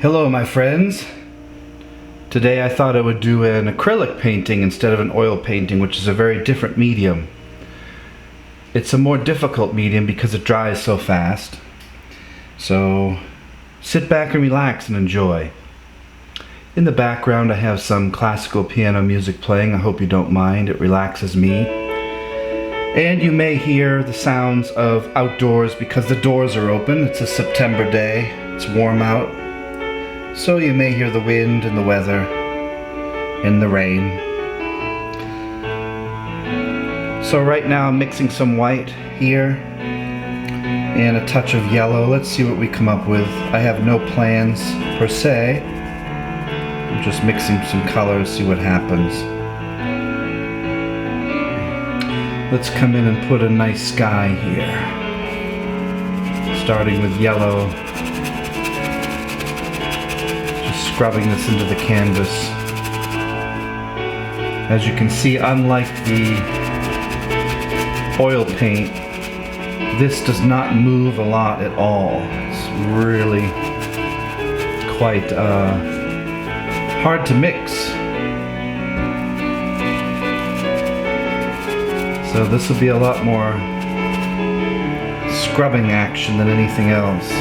Hello my friends. Today I thought I would do an acrylic painting instead of an oil painting, which is a very different medium. It's a more difficult medium because it dries so fast. So sit back and relax and enjoy. In the background I have some classical piano music playing. I hope you don't mind, it relaxes me. And you may hear the sounds of outdoors because the doors are open. It's a September day, it's warm out. So you may hear the wind and the weather and the rain. So right now I'm mixing some white here and a touch of yellow. Let's see what we come up with. I have no plans per se. I'm just mixing some colors, see what happens. Let's come in and put a nice sky here. Starting with yellow. Scrubbing this into the canvas. As you can see, unlike the oil paint, this does not move a lot at all. It's really quite hard to mix. So this will be a lot more scrubbing action than anything else.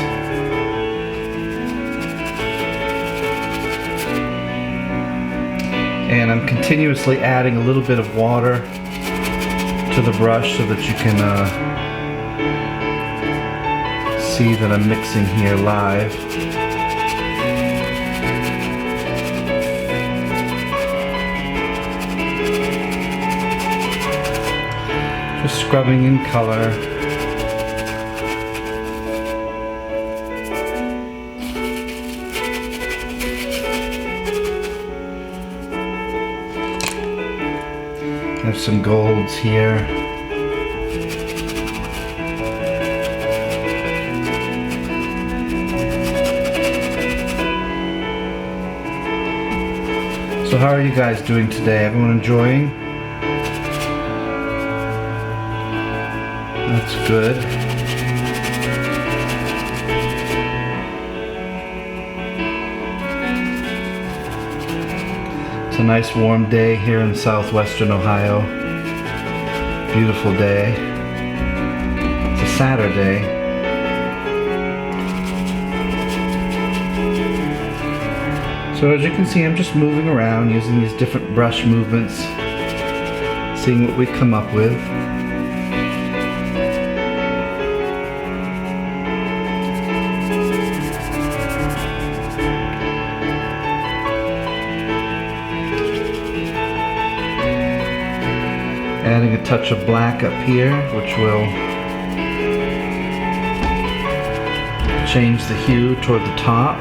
And I'm continuously adding a little bit of water to the brush so that you can see that I'm mixing here live. Just scrubbing in color. Have some golds here. So how are you guys doing today? Everyone enjoying? That's good. It's a nice warm day here in southwestern Ohio. Beautiful day. It's a Saturday. So as you can see, I'm just moving around using these different brush movements, seeing what we come up with. Adding a touch of black up here, which will change the hue toward the top.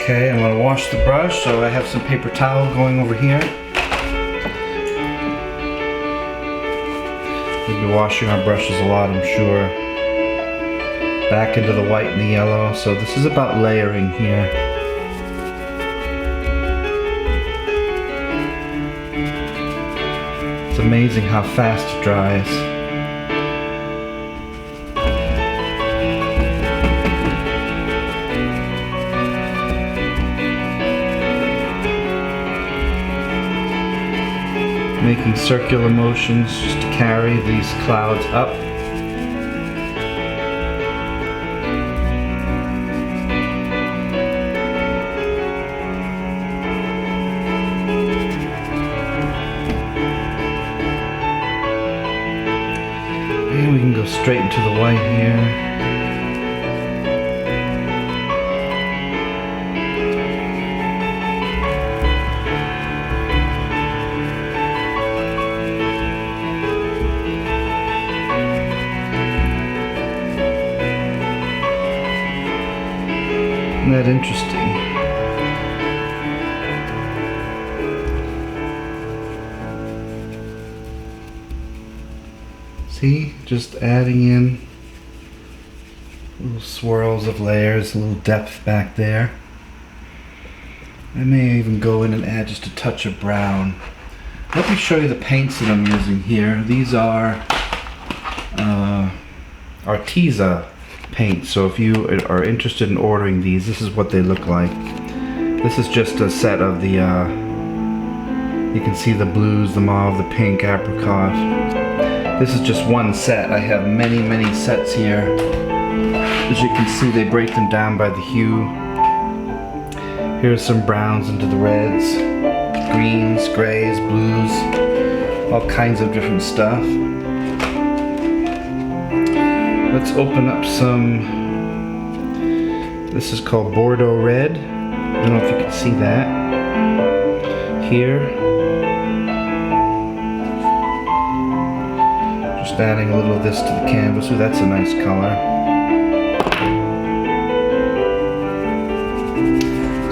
Okay, I'm going to wash the brush, so I have some paper towel going over here. We'll be washing our brushes a lot, I'm sure. Back into the white and the yellow, so this is about layering here. It's amazing how fast it dries. Making circular motions just to carry these clouds up. And we can go straight into the white here. Isn't that interesting? See, just adding in a Little swirls of layers, a little depth back there. I may even go in and add just a touch of brown. Let me show you the paints that I'm using here. These are Arteza paints, so if you are interested in ordering these, this is what they look like. This is just a set of the, you can see the blues, the mauve, the pink, apricot. This is just one set. I have many sets here. As you can see, they break them down by the hue. Here's some browns into the reds, greens, grays, blues, all kinds of different stuff. Let's open up some, this is called Bordeaux Red. I don't know if you can see that here. Just adding a little of this to the canvas. Ooh, that's a nice color.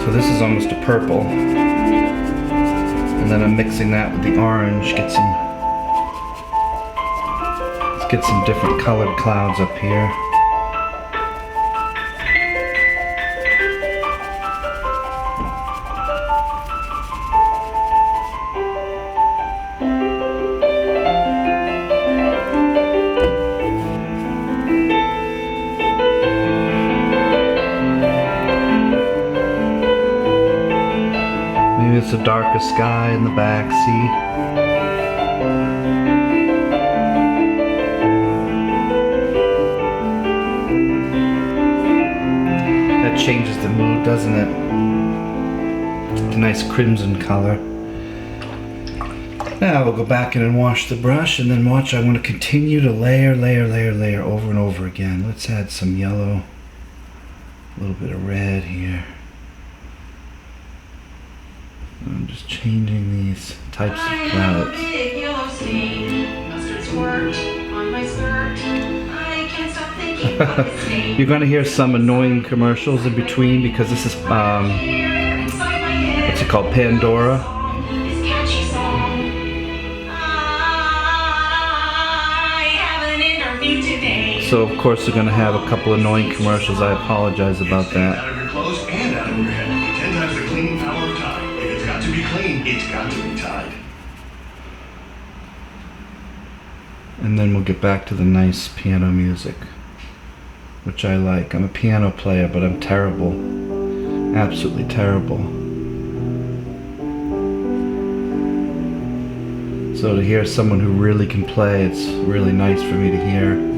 So this is almost a purple. And then I'm mixing that with the orange. Let's get some different colored clouds up here. Maybe it's a darker sky in the back, see? That changes the mood, doesn't it? It's a nice crimson color. Now we'll go back in and wash the brush, and then watch, I'm going to continue to layer over and over again. Let's add some yellow, a little bit of red here. I'm just changing these types of clouds. You're going to hear some annoying commercials in between because this is, what's it called, Pandora. So of course they're going to have a couple annoying commercials. I apologize about that. Out of your clothes and out of your head. 10 times the cleaning power of Tide. If it's got to be clean, it's got to be Tide. And then we'll get back to the nice piano music, which I like. I'm a piano player, but I'm terrible. Absolutely terrible. So to hear someone who really can play, it's really nice for me to hear.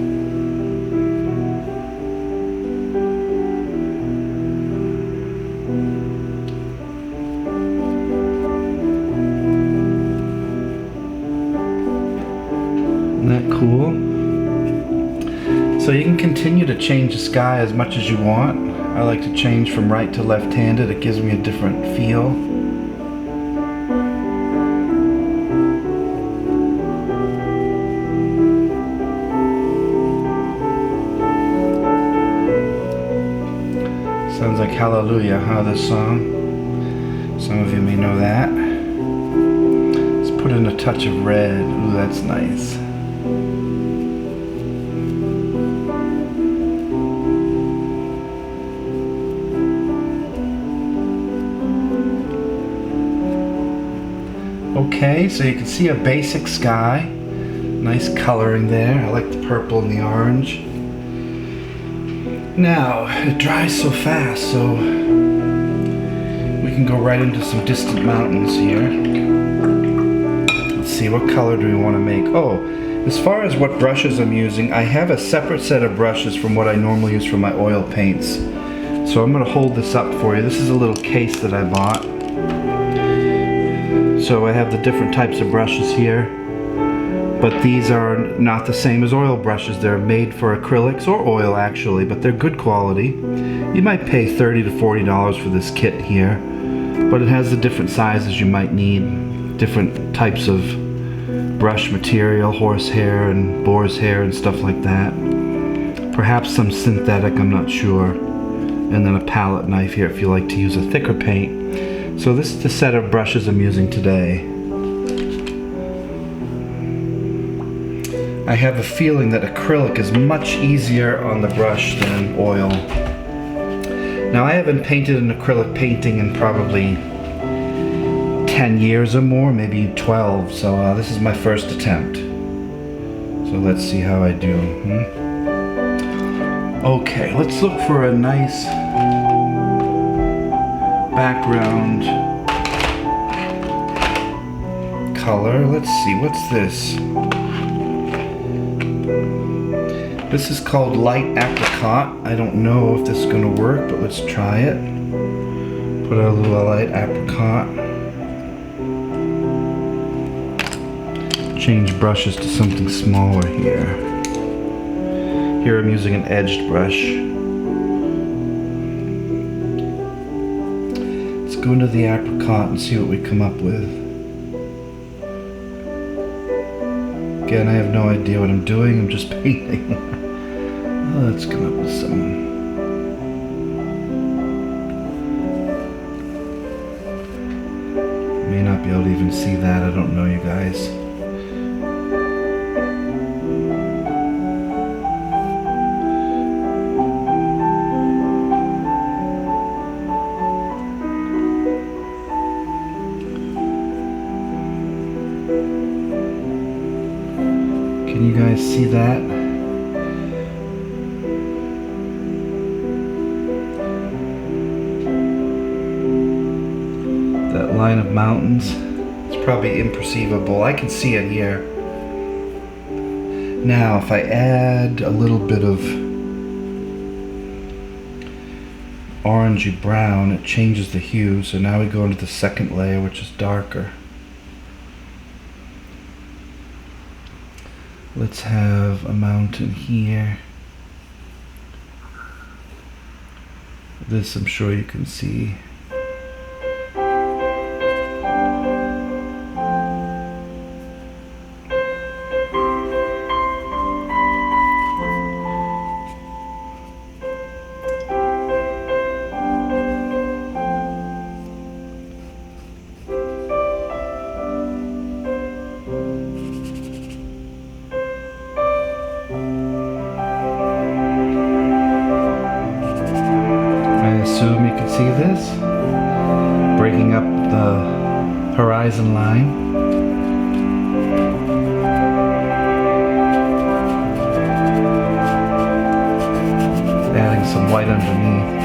Isn't that cool? So you can continue to change the sky as much as you want. I like to change from right to left-handed. It gives me a different feel. Sounds like Hallelujah, huh, this song? Some of you may know that. Let's put in a touch of red. Ooh, that's nice. Okay, so you can see a basic sky. Nice coloring there. I like the purple and the orange. Now, it dries so fast, so we can go right into some distant mountains here. Let's see, what color do we want to make? Oh, as far as what brushes I'm using, I have a separate set of brushes from what I normally use for my oil paints. So I'm going to hold this up for you. This is a little case that I bought. So I have the different types of brushes here. But these are not the same as oil brushes. They're made for acrylics or oil actually, but they're good quality. You might pay $30 to $40 for this kit here, but it has the different sizes you might need, different types of brush material, horsehair and boar's hair and stuff like that. Perhaps some synthetic, I'm not sure. And then a palette knife here if you like to use a thicker paint. So this is the set of brushes I'm using today. I I have a feeling that acrylic is much easier on the brush than oil. Now, I haven't painted an acrylic painting in probably 10 years or more, maybe 12, so this is my first attempt. So let's see how I do. Okay, let's look for a nice background color. Let's see, what's this? This is called light apricot. I don't know if this is gonna work, but let's try it. Put a little light apricot. Change brushes to something smaller here. Here I'm using an edged brush. Let's go into the apricot and see what we come up with. Again, I have no idea what I'm doing, I'm just painting. Let's come up with some. May not be able to even see that, I don't know, you guys. Can you guys see that? That line of mountains, it's probably imperceivable. I can see it here. Now, if I add a little bit of orangey brown, it changes the hue. So now we go into the second layer, which is darker. Let's have a mountain here. This I'm sure you can see. Assume you can see this, breaking up the horizon line. Adding some white underneath.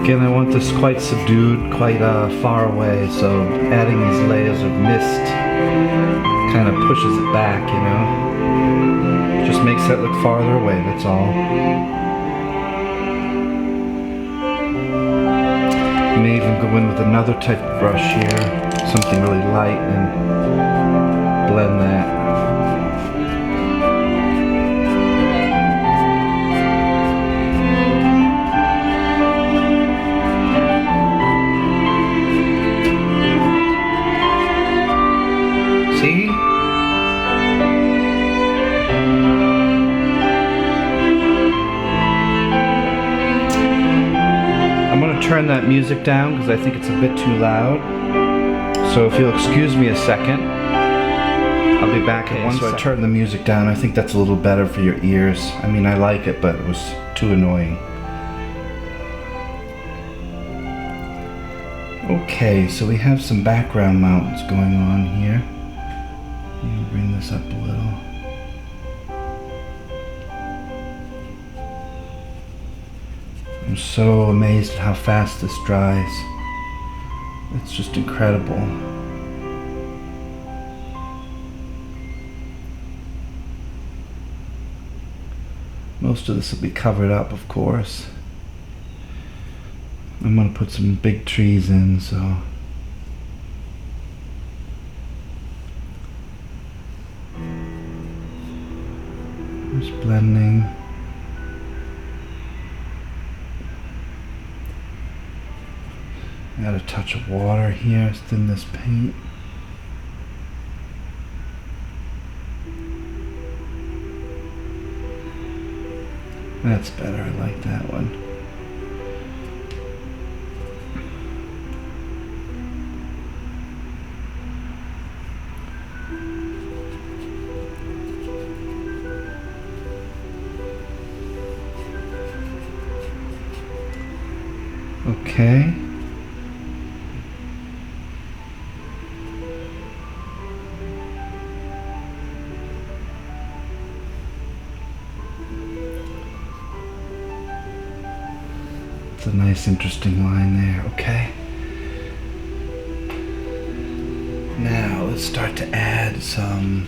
Again, I want this quite subdued, quite far away, so adding these layers of mist kind of pushes it back, you know? Just makes that look farther away, that's all. You may even go in with another type of brush here, something really light, and blend that. See? I'm going to turn that music down because I think it's a bit too loud. So if you'll excuse me a second, I'll be back in 1 second. So I turned the music down. I think that's a little better for your ears. I mean, I like it, but it was too annoying. Okay, so we have some background mountains going on here. I'll bring this up a little. I'm so amazed at how fast this dries. It's just incredible. Most of this will be covered up, of course. I'm going to put some big trees in, so just blending. Add a touch of water here, thin this paint. That's better, I like that one. Okay. It's a nice, interesting line there. Okay. Now let's start to add some.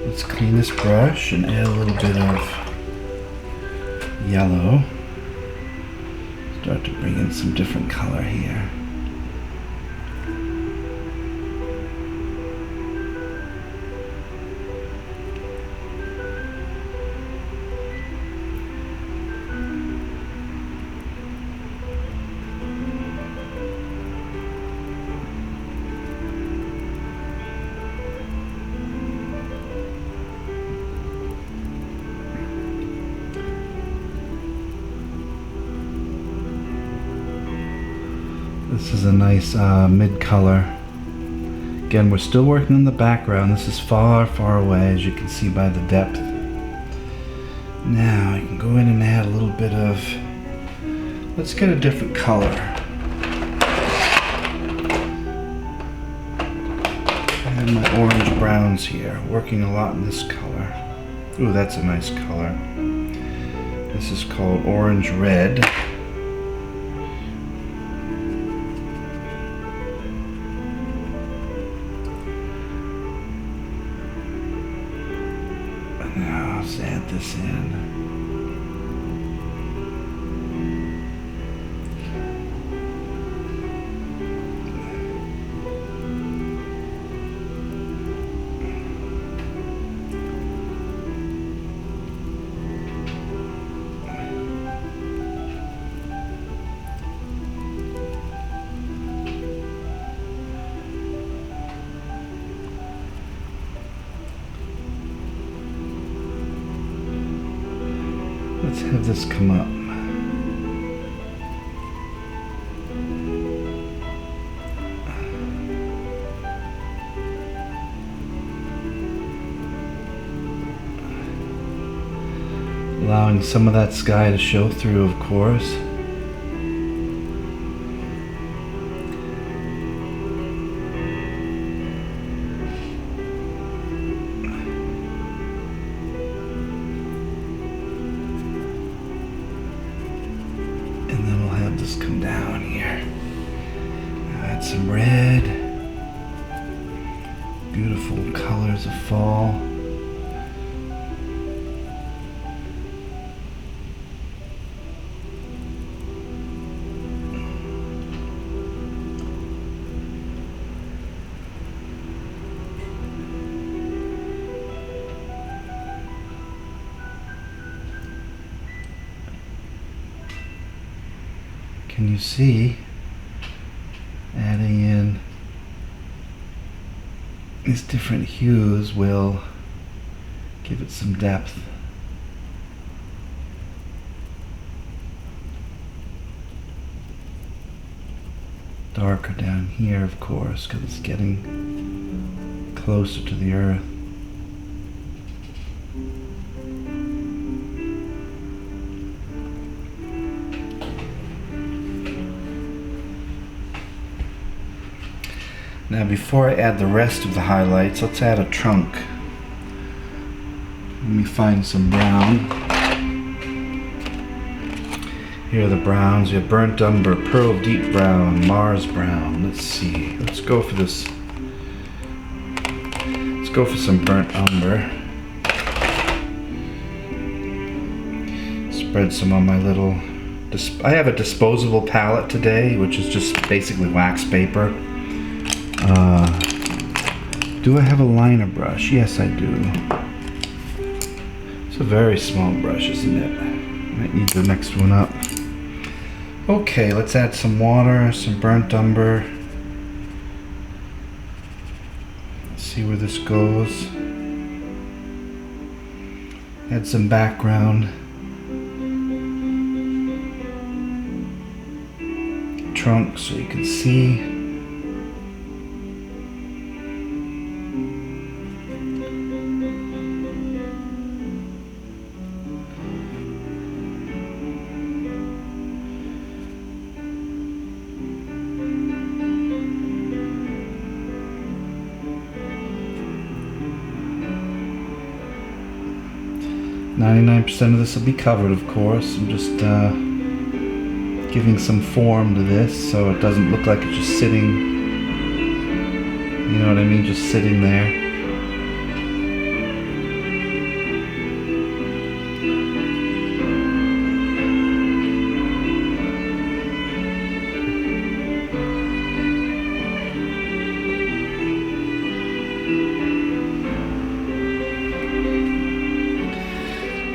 Let's clean this brush and add a little bit of yellow. Start to bring in some different color here. This is a nice mid color. Again, we're still working on the background. This is far, far away, as you can see by the depth. Now I can go in and add a little bit of, let's get a different color. I have my orange browns here, working a lot in this color. Ooh, that's a nice color. This is called orange red. Now let's add this in. Let's have this come up. Allowing some of that sky to show through, of course. Just come down here. Add some red. Beautiful colors of fall. Can you see, adding in these different hues will give it some depth. Darker down here, of course, because it's getting closer to the earth. Now before I add the rest of the highlights, let's add a trunk. Let me find some brown. Here are the browns. You have burnt umber, pearl deep brown, Mars brown. Let's see. Let's go for this. Let's go for some burnt umber. Spread some on my little... I have a disposable palette today, which is just basically wax paper. Do I have a liner brush? Yes, I do. It's a very small brush, isn't it? Might need the next one up. Okay, let's add some water, some burnt umber. Let's see where this goes. Add some background. Trunk so you can see. %of this will be covered, of course. I'm just giving some form to this so it doesn't look like it's just sitting, you know what I mean, just sitting there.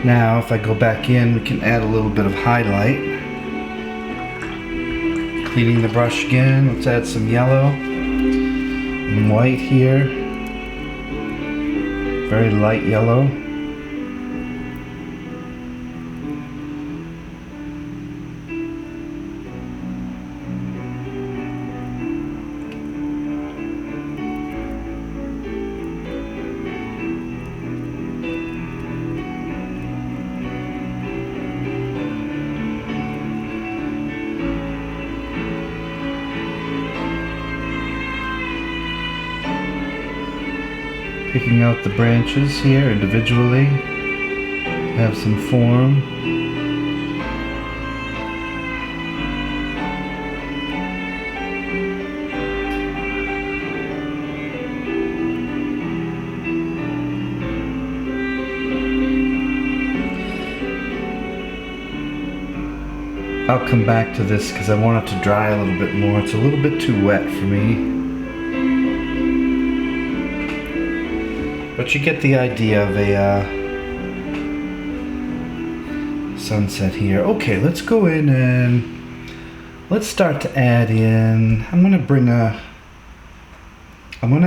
Now, if I go back in, we can add a little bit of highlight. Cleaning the brush again, let's add some yellow and white here. Very light yellow. Picking out the branches here individually, have some form. I'll come back to this because I want it to dry a little bit more. It's a little bit too wet for me. But you get the idea of a sunset here. Okay, let's go in and let's start to add in. I'm gonna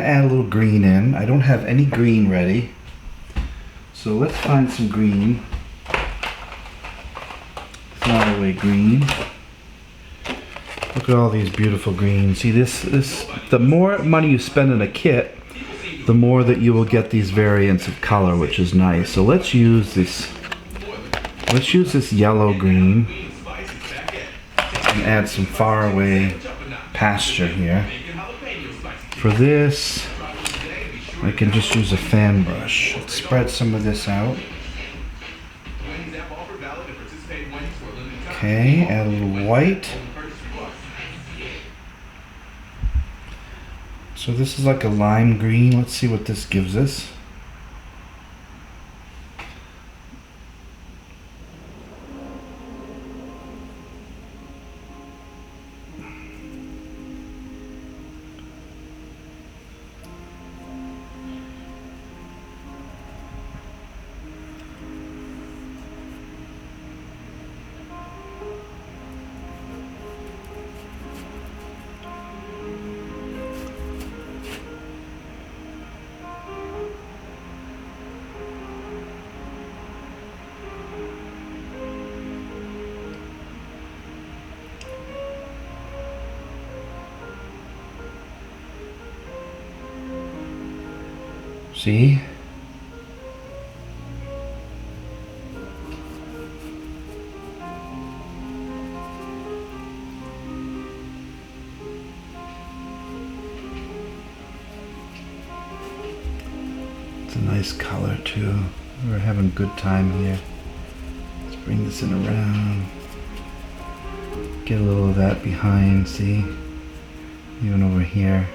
add a little green in. I don't have any green ready. So let's find some green. Flyaway green. Look at all these beautiful greens. See this, the more money you spend in a kit, the more that you will get these variants of color, which is nice. So let's use this yellow green and add some faraway pasture here. For this, I can just use a fan brush. Let's spread some of this out. Okay, add a little white. So this is like a lime green. Let's see what this gives us. See? It's a nice color too. We're having a good time here. Let's bring this in around. Get a little of that behind, see? Even over here.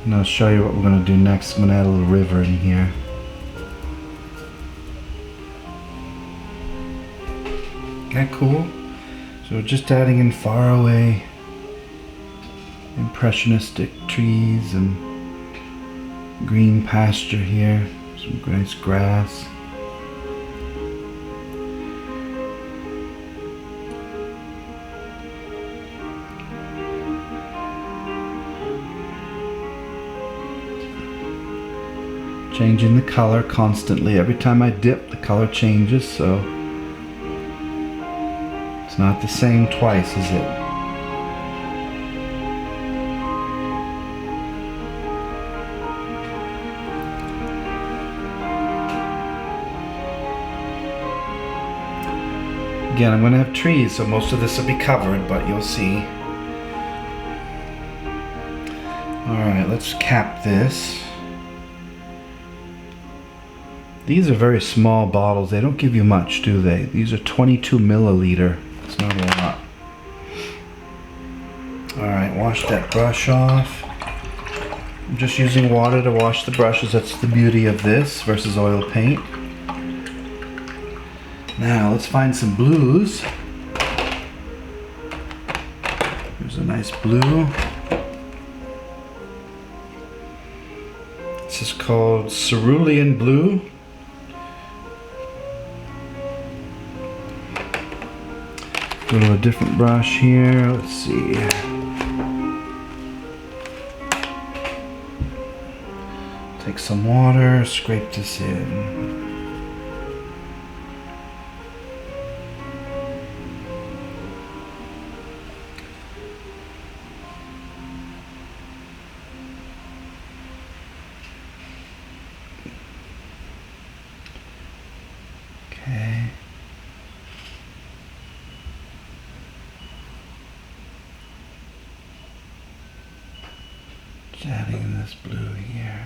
And I'll show you what we're going to do next. I'm going to add a little river in here. Isn't that cool? So we're just adding in faraway impressionistic trees and green pasture here. Some nice grass. Changing the color constantly. Every time I dip, the color changes, so it's not the same twice, is it? Again, I'm going to have trees, so most of this will be covered, but you'll see. Alright, let's cap this. These are very small bottles. They don't give you much, do they? These are 22 milliliter. It's not a lot. Alright, wash that brush off. I'm just using water to wash the brushes. That's the beauty of this versus oil paint. Now let's find some blues. Here's a nice blue. This is called cerulean blue. Go to a different brush here. Let's see. Take some water, scrape this in. Okay. Just adding this blue here.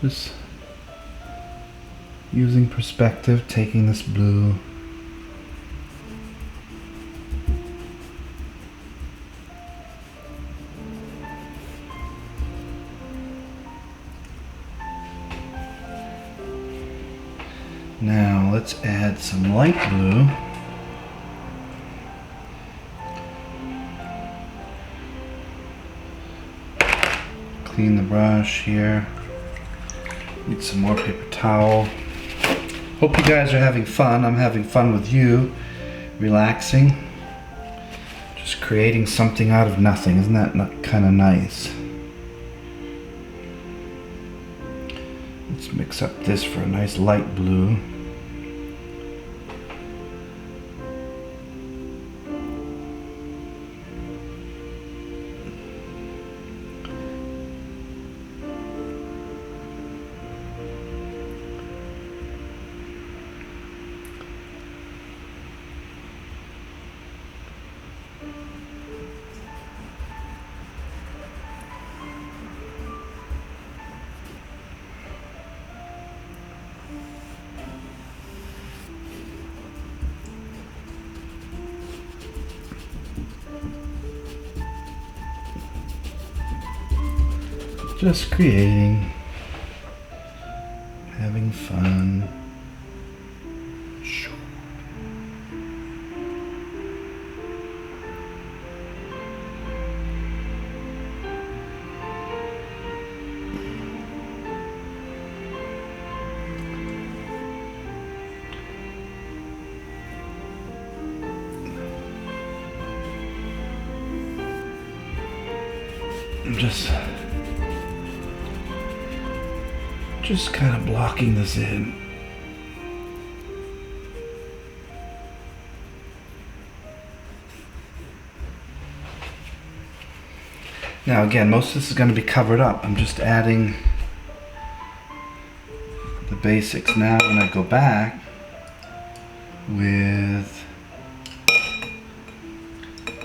Just using perspective, taking this blue. Now let's add some light blue. Clean the brush here. Need some more paper towel. Hope you guys are having fun. I'm having fun with you. Relaxing. Just creating something out of nothing. Isn't that kind of nice? Let's mix up this for a nice light blue. Just creating, having fun. I'm just kind of blocking this in. Now again, most of this is going to be covered up. I'm just adding the basics. Now when I go back with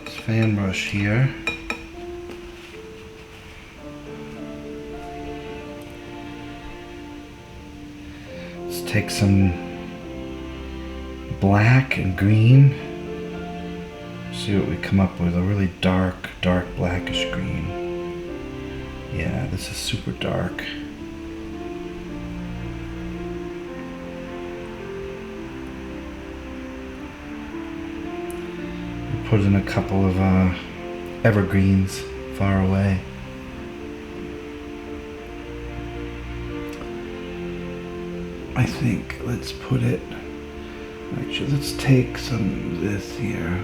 this fan brush here, take some black and green. See what we come up with. A really dark blackish green. Yeah, this is super dark. We put in a couple of evergreens far away. I think let's put it, actually let's take some of this here.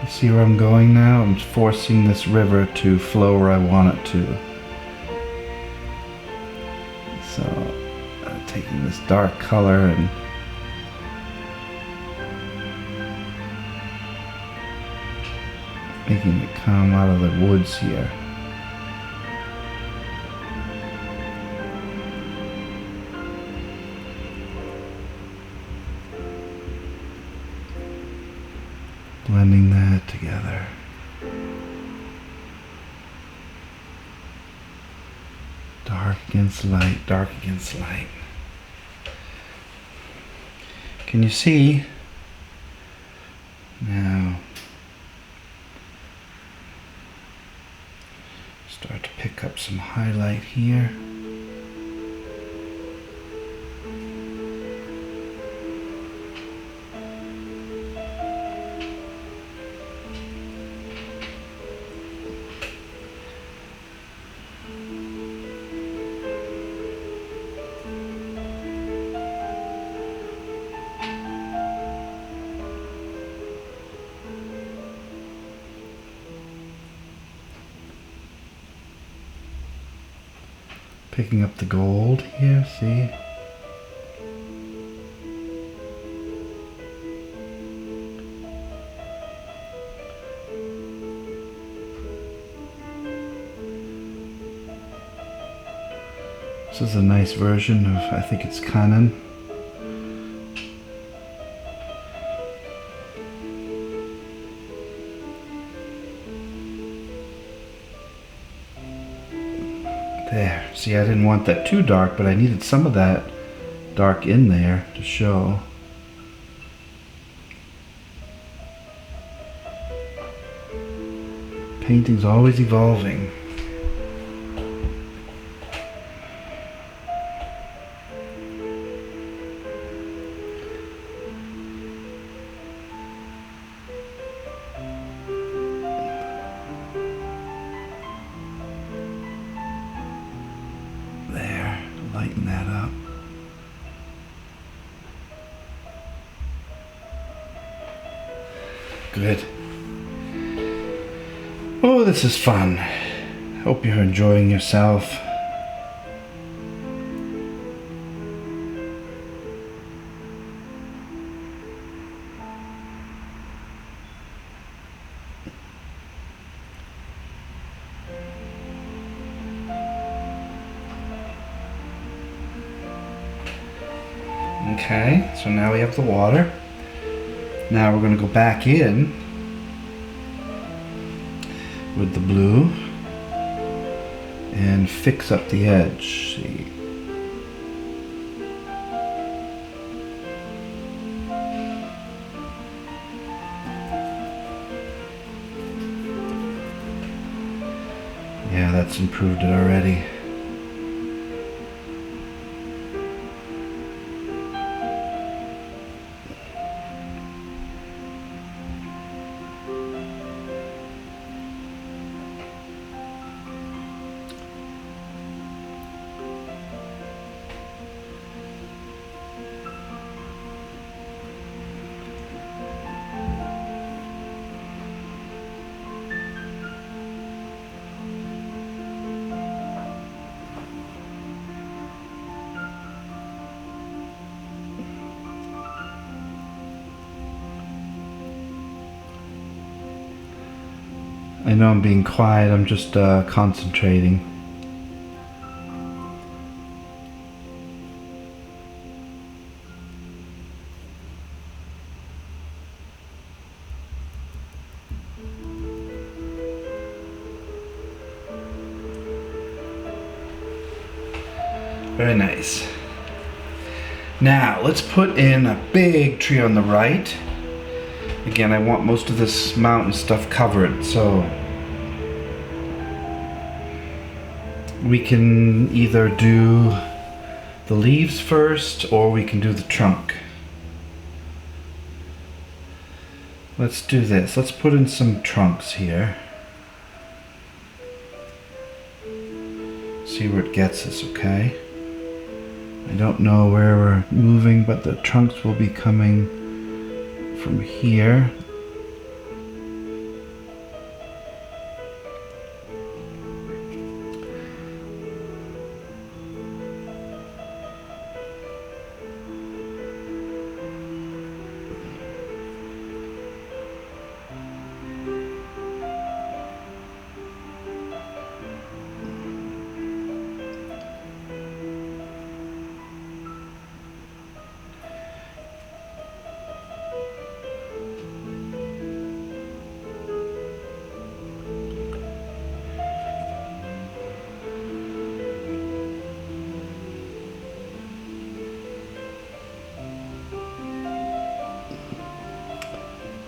See where I'm going now? I'm forcing this river to flow where I want it to. So, taking this dark color and making it come out of the woods here. Blending that together. Dark against light, dark against light. Can you see? Now, start to pick up some highlight here. Picking up the gold here, see? This is a nice version of, I think it's Canon. There, see, I didn't want that too dark, but I needed some of that dark in there to show. Painting's always evolving. Lighten that up. Good. Oh, this is fun. Hope you're enjoying yourself. Okay, so now we have the water. Now we're going to go back in with the blue and fix up the edge. See. Yeah, that's improved it already. I know I'm being quiet, I'm just concentrating. Very nice. Now, let's put in a big tree on the right. Again, I want most of this mountain stuff covered, so we can either do the leaves first or we can do the trunk. Let's do this. Let's put in some trunks here. See where it gets us, okay? I don't know where we're moving, but the trunks will be coming from here.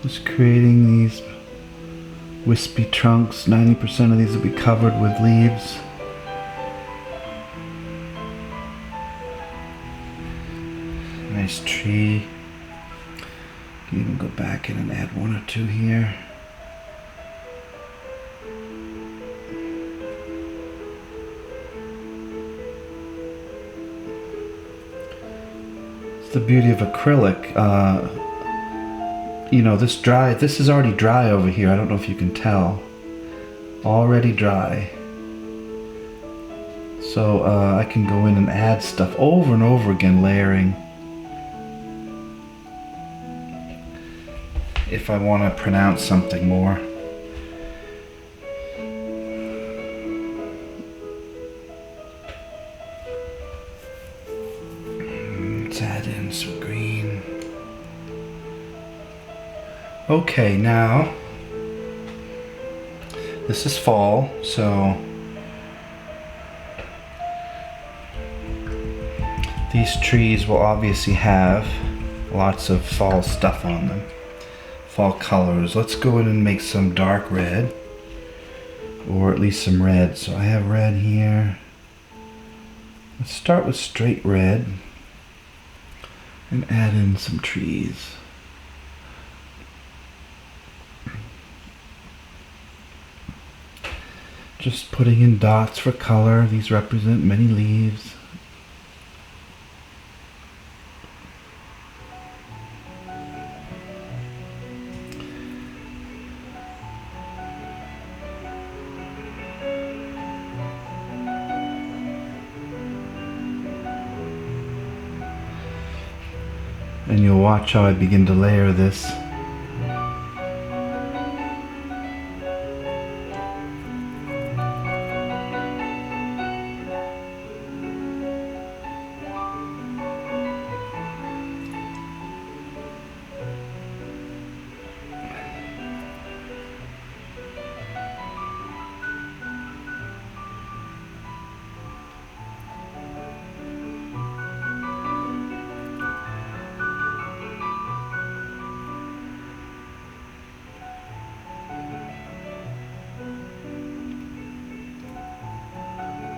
Just creating these wispy trunks. 90% of these will be covered with leaves. Nice tree. You can even go back in and add one or two here. It's the beauty of acrylic. You know, this is already dry over here. I don't know if you can tell. Already dry. So I can go in and add stuff over and over again, layering. If I want to pronounce something more. Let's add in some green. Okay, now this is fall, so these trees will obviously have lots of fall stuff on them, fall colors. Let's go in and make some dark red, or at least some red. So I have red here. Let's start with straight red and add in some trees. Just putting in dots for color. These represent many leaves. And you'll watch how I begin to layer this.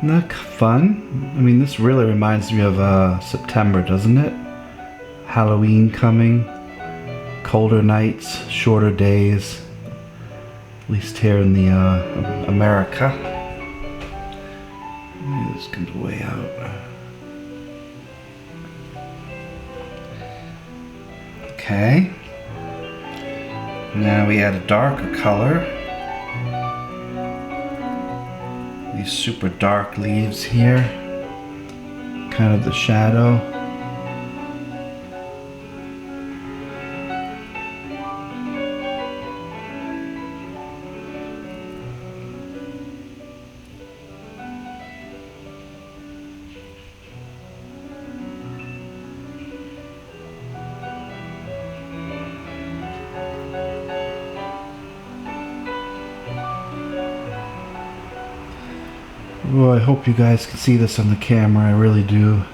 Isn't that fun? I mean, this really reminds me of September, doesn't it? Halloween coming, colder nights, shorter days, at least here in the America. Maybe this comes way out. Okay. Now we add a darker color. These super dark leaves here, kind of the shadow. Oh, I hope you guys can see this on the camera, I really do.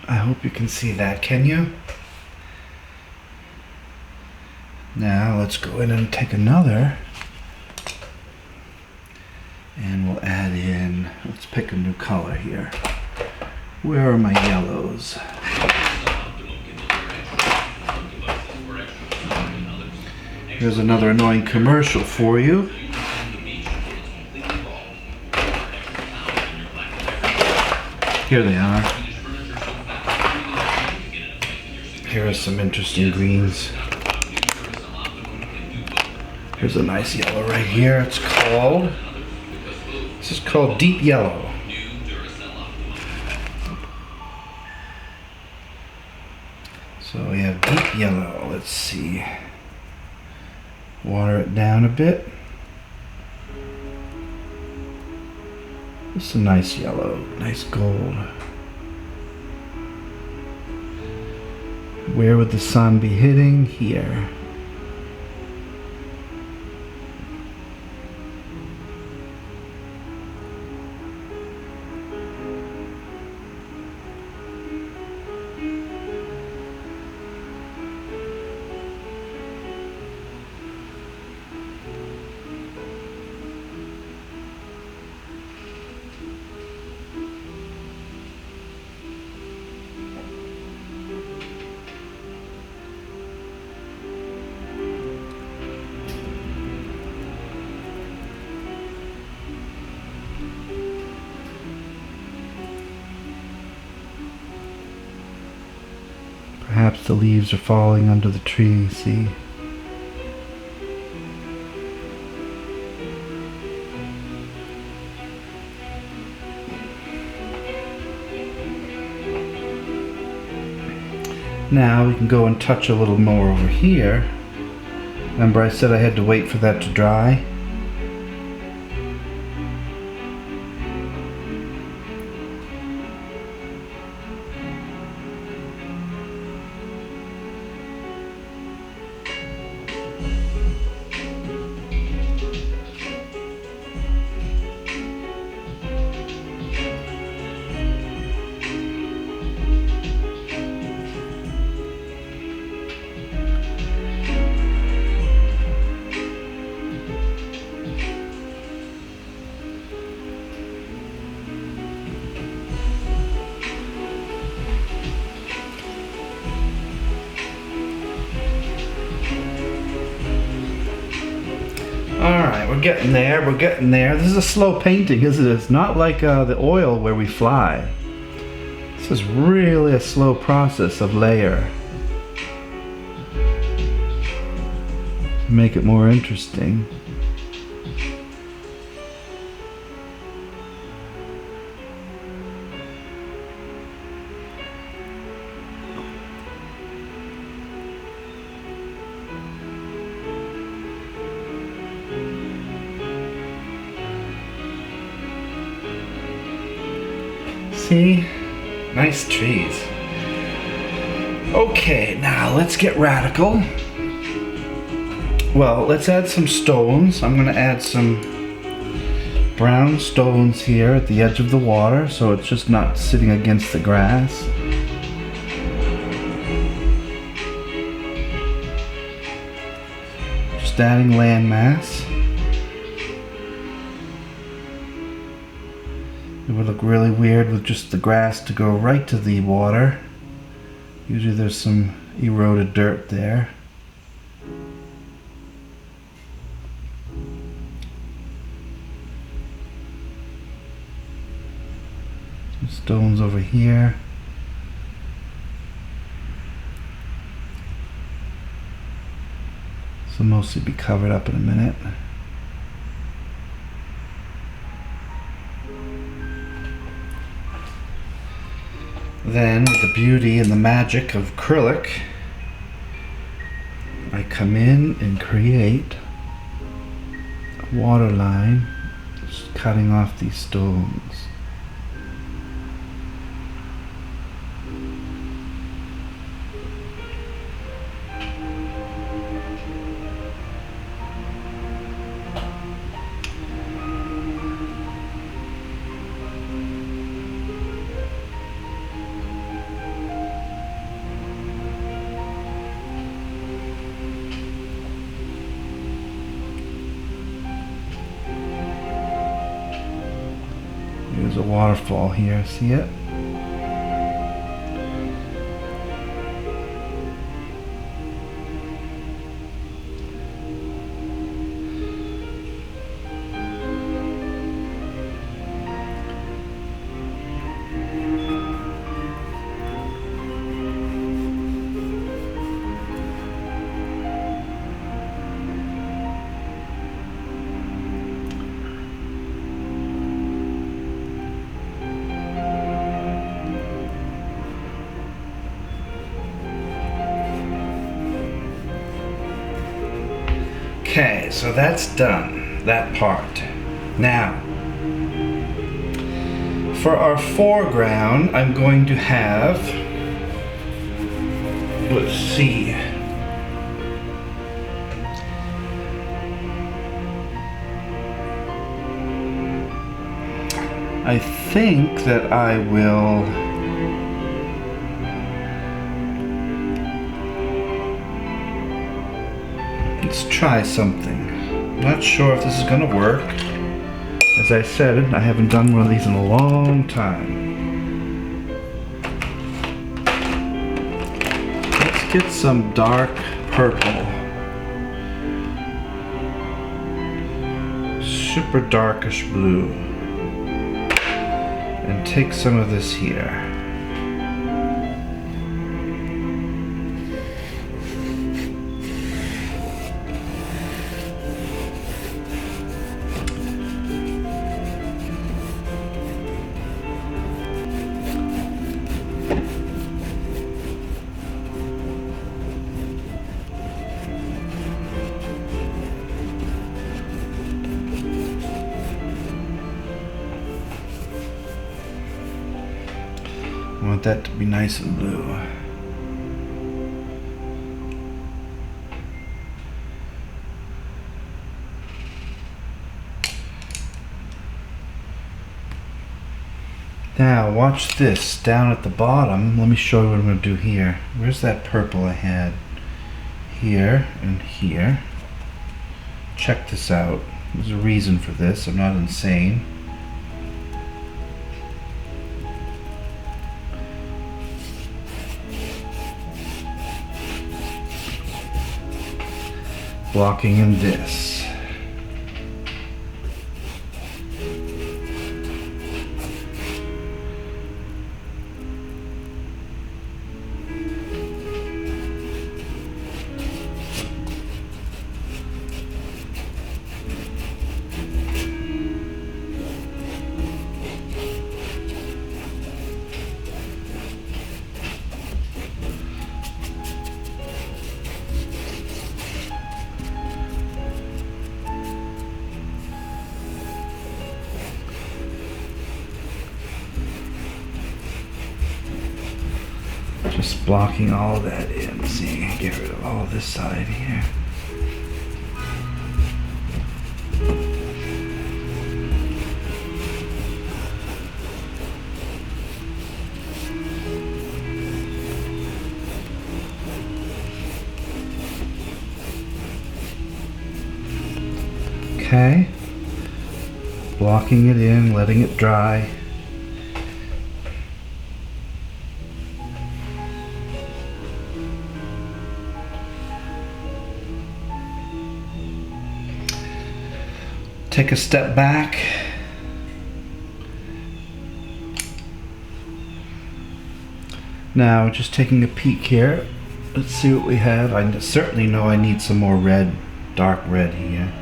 I hope you can see that, can you? Now let's go in and take another. And we'll add in, let's pick a new color here. Where are my yellows? Here's another annoying commercial for you. Here they are. Here are some interesting greens. Here's a nice yellow right here. This is called Deep Yellow. So we have Deep Yellow. Let's see. Water it down a bit. This is a nice yellow, nice gold. Where would the sun be hitting? Here. Perhaps the leaves are falling under the tree, see? Now we can go and touch a little more over here. Remember I said I had to wait for that to dry? Alright, we're getting there, we're getting there. This is a slow painting, isn't it? It's not like the oil where we fly. This is really a slow process of layer. To make it more interesting. See? Nice trees. Okay, now let's get radical. Well, let's add some stones. I'm gonna add some brown stones here at the edge of the water so it's just not sitting against the grass. Just adding landmass. It would look really weird with just the grass to go right to the water. Usually there's some eroded dirt there. Some stones over here. This will mostly be covered up in a minute. Then, with the beauty and the magic of acrylic, I come in and create a water line, just cutting off these stones. There's a waterfall here, see it? Okay, so that's done, that part. Now, for our foreground, I'm going to have, let's see, I think that I will let's try something. I'm not sure if this is gonna work. As I said, I haven't done one of these in a long time. Let's get some dark purple. Super darkish blue. And take some of this here. I want that to be nice and blue. Now watch this, down at the bottom, let me show you what I'm going to do here. Where's that purple I had? Here and here. Check this out. There's a reason for this, I'm not insane. Blocking in this. Just blocking all of that in. See, get rid of all this side here. Okay. Blocking it in, letting it dry. Take a step back. Now, just taking a peek here. Let's see what we have. I certainly know I need some more red, dark red here.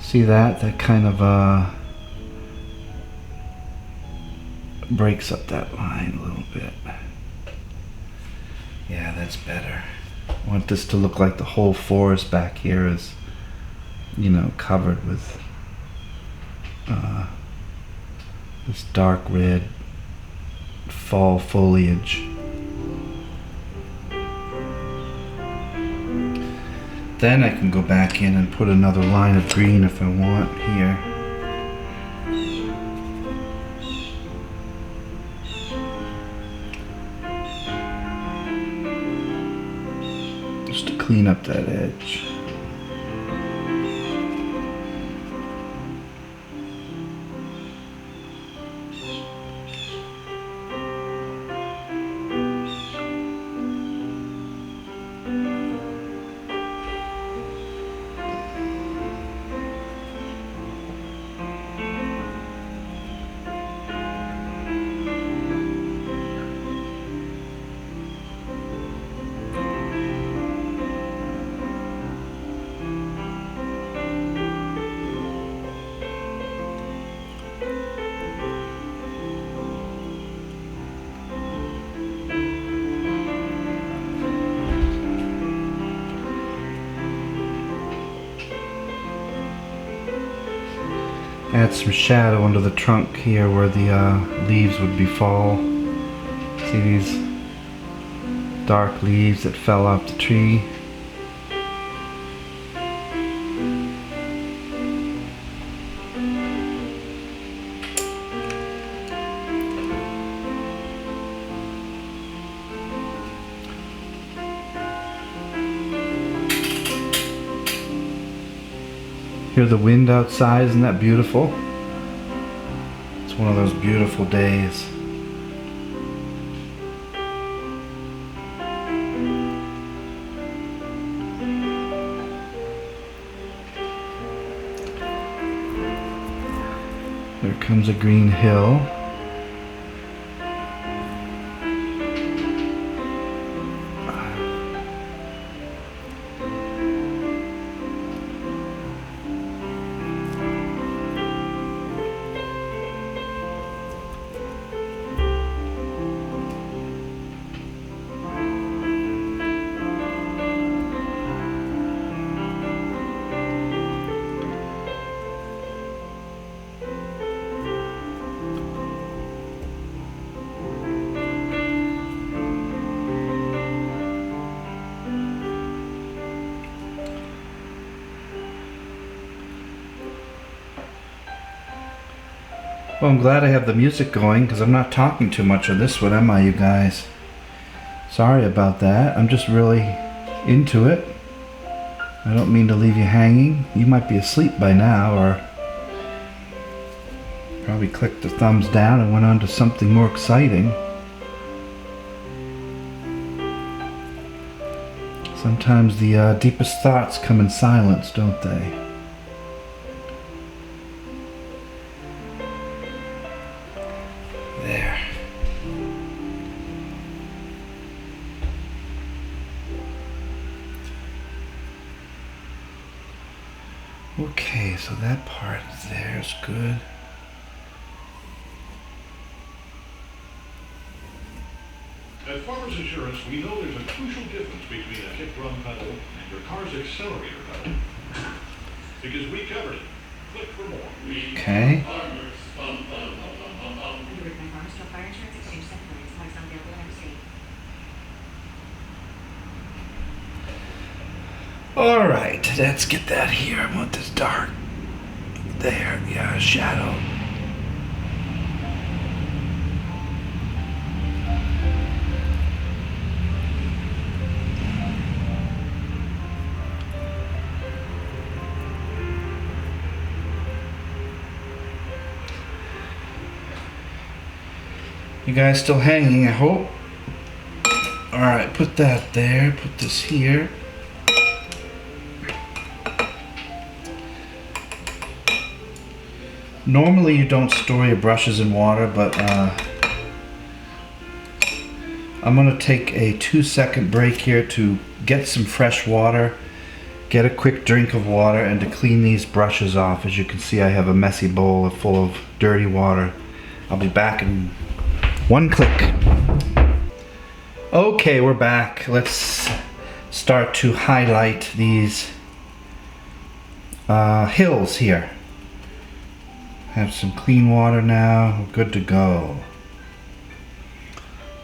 See that? That kind of breaks up that line a little bit. Yeah, that's better. I want this to look like the whole forest back here is, you know, covered with this dark red fall foliage. Then I can go back in and put another line of green if I want here. Just to clean up that edge. Add some shadow under the trunk here where the leaves would be fall. See these dark leaves that fell off the tree? Hear the wind outside, isn't that beautiful? It's one of those beautiful days. There comes a green hill. Well, I'm glad I have the music going because I'm not talking too much on this one, am I, you guys? Sorry about that. I'm just really into it. I don't mean to leave you hanging. You might be asleep by now, or probably clicked the thumbs down and went on to something more exciting. Sometimes the deepest thoughts come in silence, don't they? There. Okay, so that part there is good. At Farmers Insurance, we know there's a crucial difference between a kick drum pedal and your car's accelerator pedal. Because we covered it. Click for more. Okay. Alright, let's get that here. I want this dark. There, yeah, shadow. You guys still hanging, I hope? Alright, put that there, put this here. Normally you don't store your brushes in water, but I'm going to take a 2-second break here to get some fresh water, get a quick drink of water, and to clean these brushes off. As you can see, I have a messy bowl full of dirty water. I'll be back in one click. Okay, we're back. Let's start to highlight these hills here. Have some clean water now. We're good to go.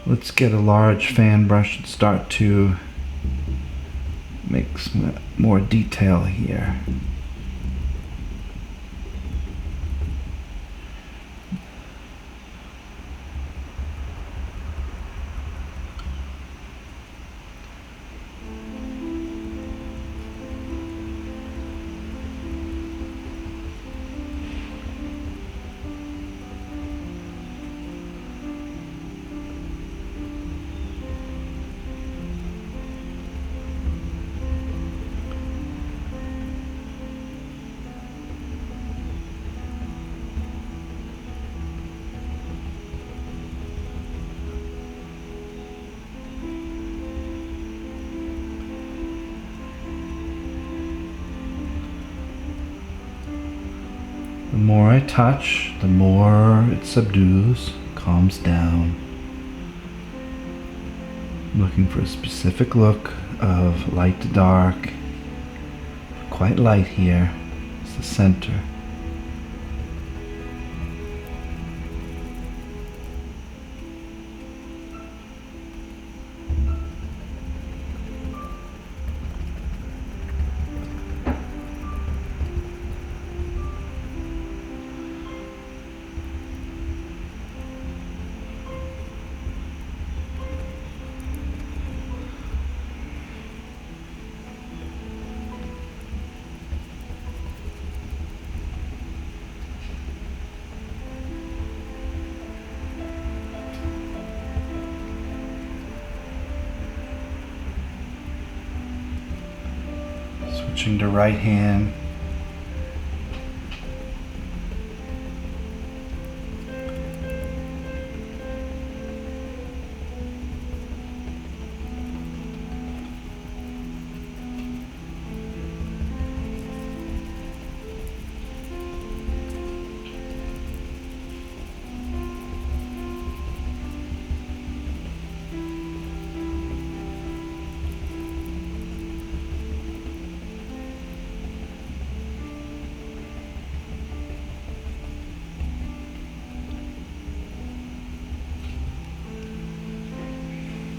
Let's get a large fan brush and start to make some more detail here. The more I touch, the more it subdues, calms down. I'm looking for a specific look of light to dark. Quite light here. It's the center. Switching to right hand.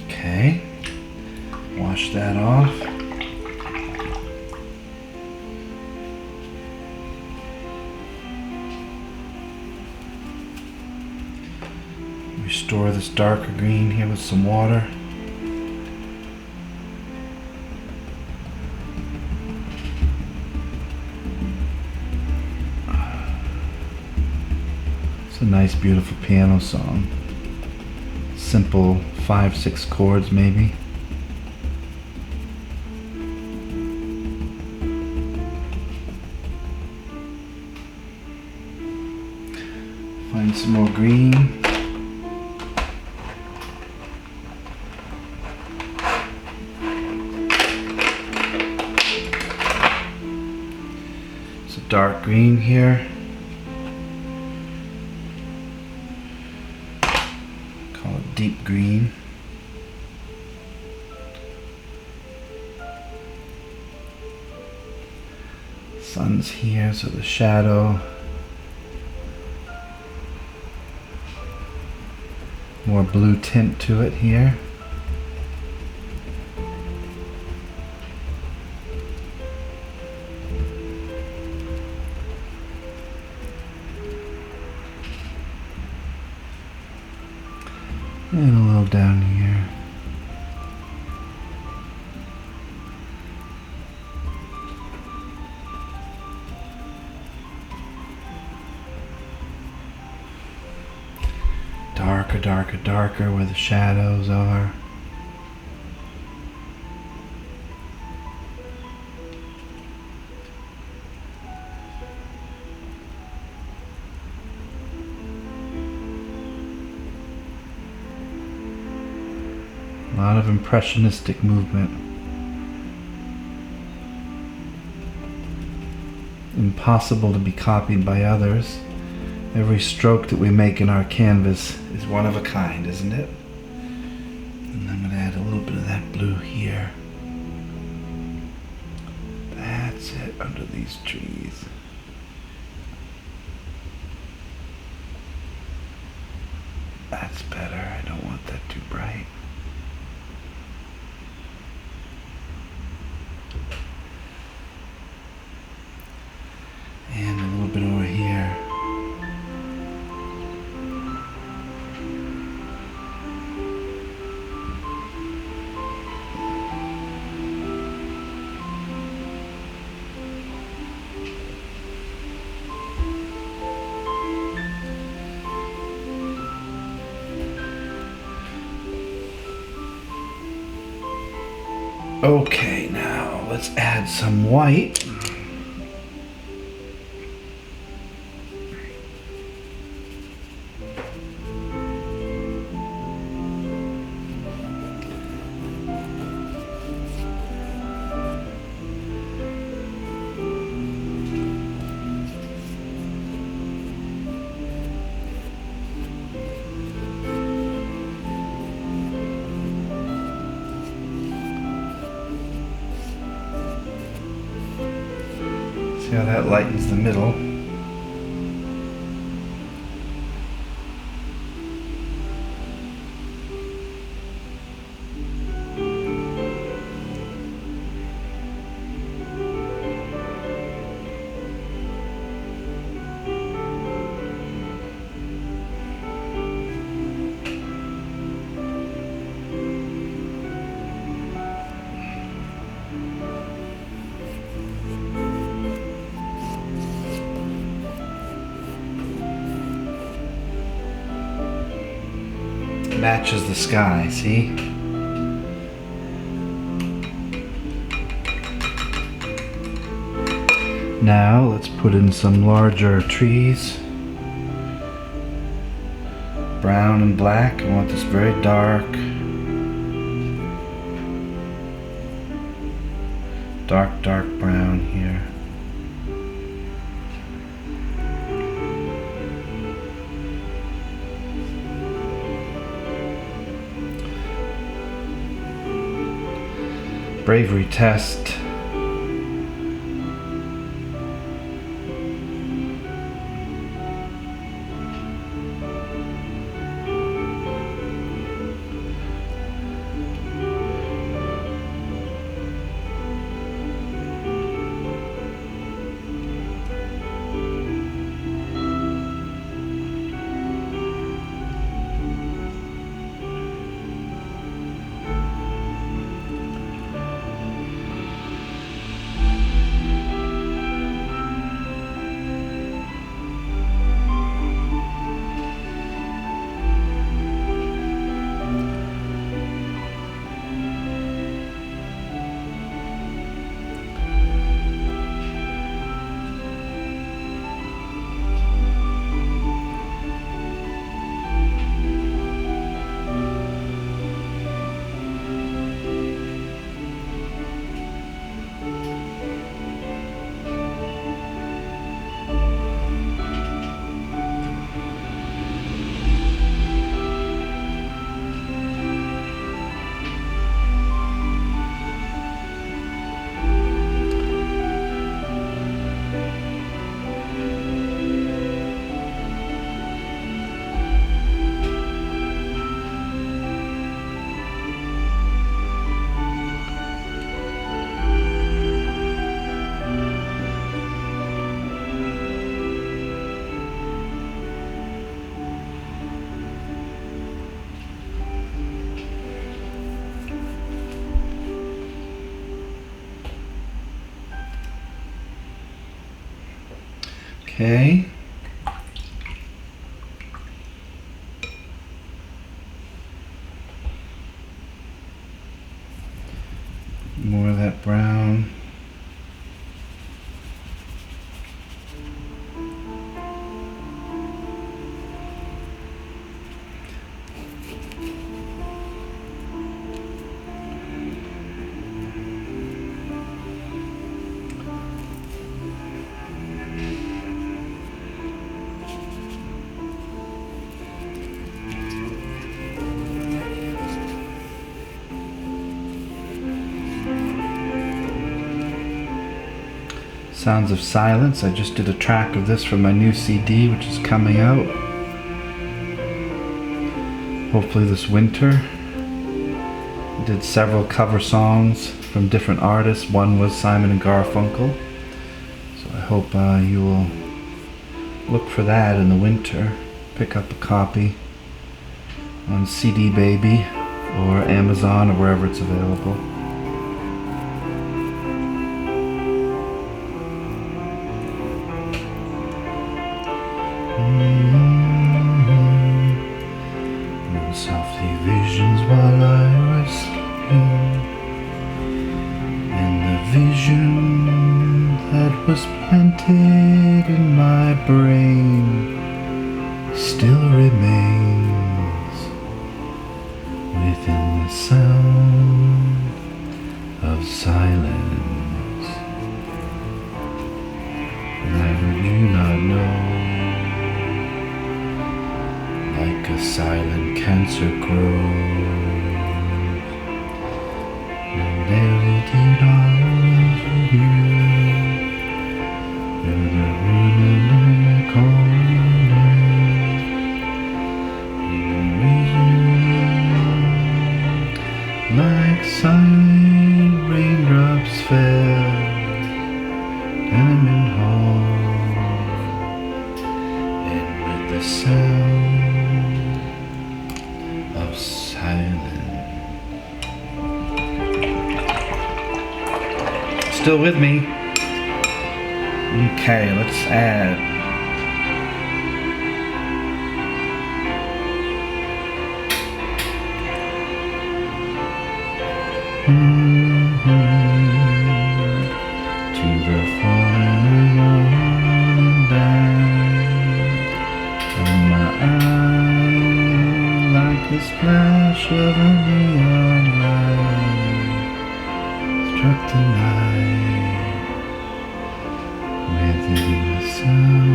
Okay, wash that off. Restore this darker green here with some water. It's a nice, beautiful piano song. Simple 5-6 chords maybe. Find some more green. It's a dark green here. Deep green. Sun's here, so the shadow. More blue tint to it here. And a little down here. Darker, darker, darker where the shadows are. A lot of impressionistic movement. Impossible to be copied by others. Every stroke that we make in our canvas is one of a kind, isn't it? And I'm going to add a little bit of that blue here. That's it, under these trees. That's better. I don't want that too bright. And a little bit over here. Okay, now let's add some white. See how that lightens the middle. Matches the sky, see? Now let's put in some larger trees. Brown and black. I want this very dark. Dark brown here. Bravery test. Okay. More of that brown. Sounds of Silence. I just did a track of this for my new CD, which is coming out hopefully this winter. I did several cover songs from different artists. One was Simon and Garfunkel. So I hope you will look for that in the winter. Pick up a copy on CD Baby or Amazon or wherever it's available. Softly visions while I was sleeping, and the vision that was planted in my brain still remains within the sound of silence. Now you not know, like a silent cancer grows, and every deed of you, in the room in the corner, like silent raindrops fell, tenement hall, and with the sound of silence. Still with me? Okay, let's add. To the falling morning down, and my eye like a splash of a neon light struck the night within the sound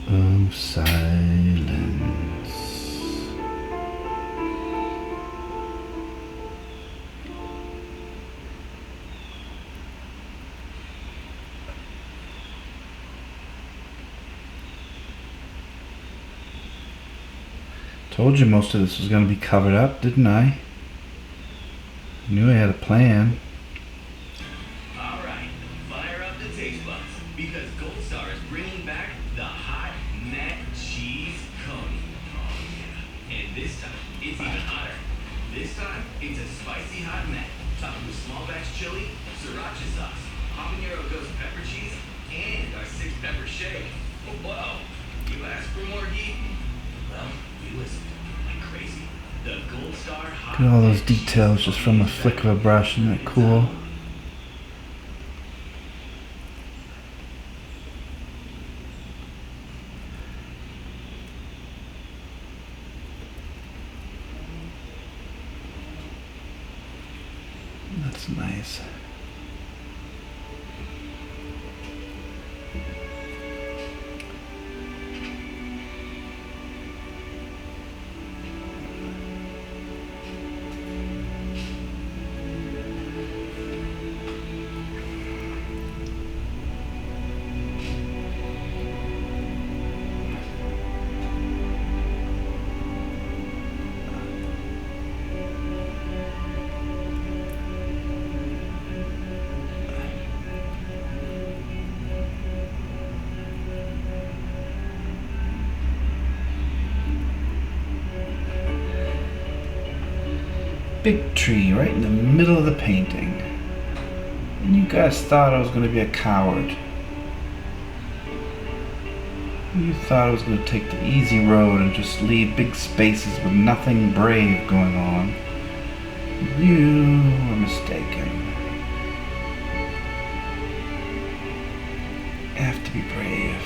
of silence. Told you most of this was going to be covered up, didn't I? Knew I had a plan. Alright, fire up the taste buds, because Gold Star is bringing back the hot mac cheese coney. Oh yeah, and this time, it's even hotter. This time, it's a spicy hot mac, topped with small batch chili, sriracha sauce, habanero ghost pepper cheese, and our 6-pepper shake. Whoa, you asked for more heat? Well, we listened like crazy. The Gold Star hot Look at all those mac cheese details just from a flick of a brush. Isn't that cool? That's nice. Big tree right in the middle of the painting. And you guys thought I was going to be a coward. You thought I was going to take the easy road and just leave big spaces with nothing brave going on. You were mistaken. I have to be brave.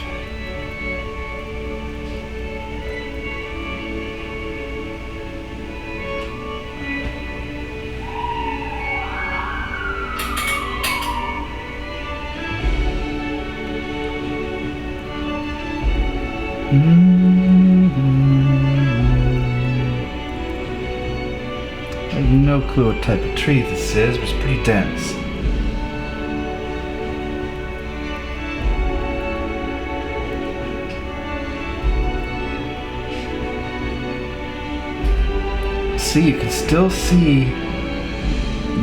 I know no clue what type of tree this is, but it's pretty dense. See, you can still see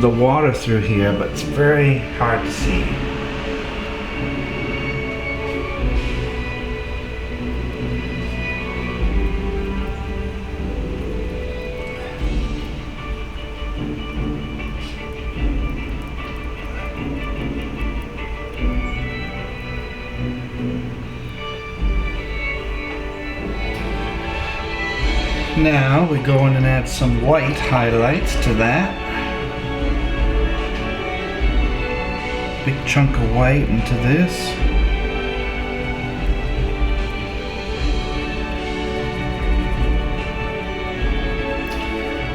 the water through here, but it's very hard to see. Now we go in and add some white highlights to that. Big chunk of white into this.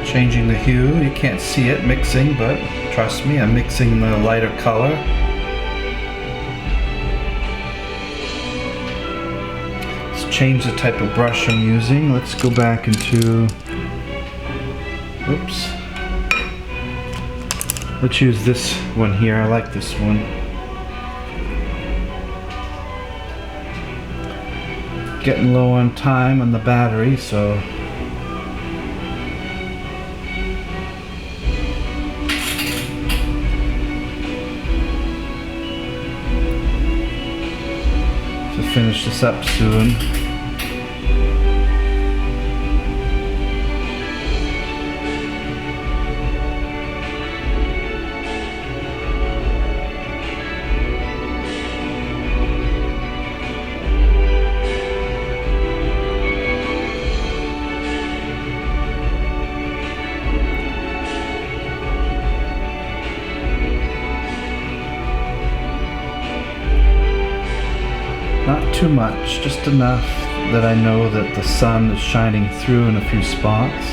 Changing the hue, you can't see it mixing, but trust me, I'm mixing the lighter color. Change the type of brush I'm using. Let's go back into, oops. Let's use this one here. I like this one. Getting low on time on the battery, so to finish this up soon. Not too much, just enough that I know that the sun is shining through in a few spots.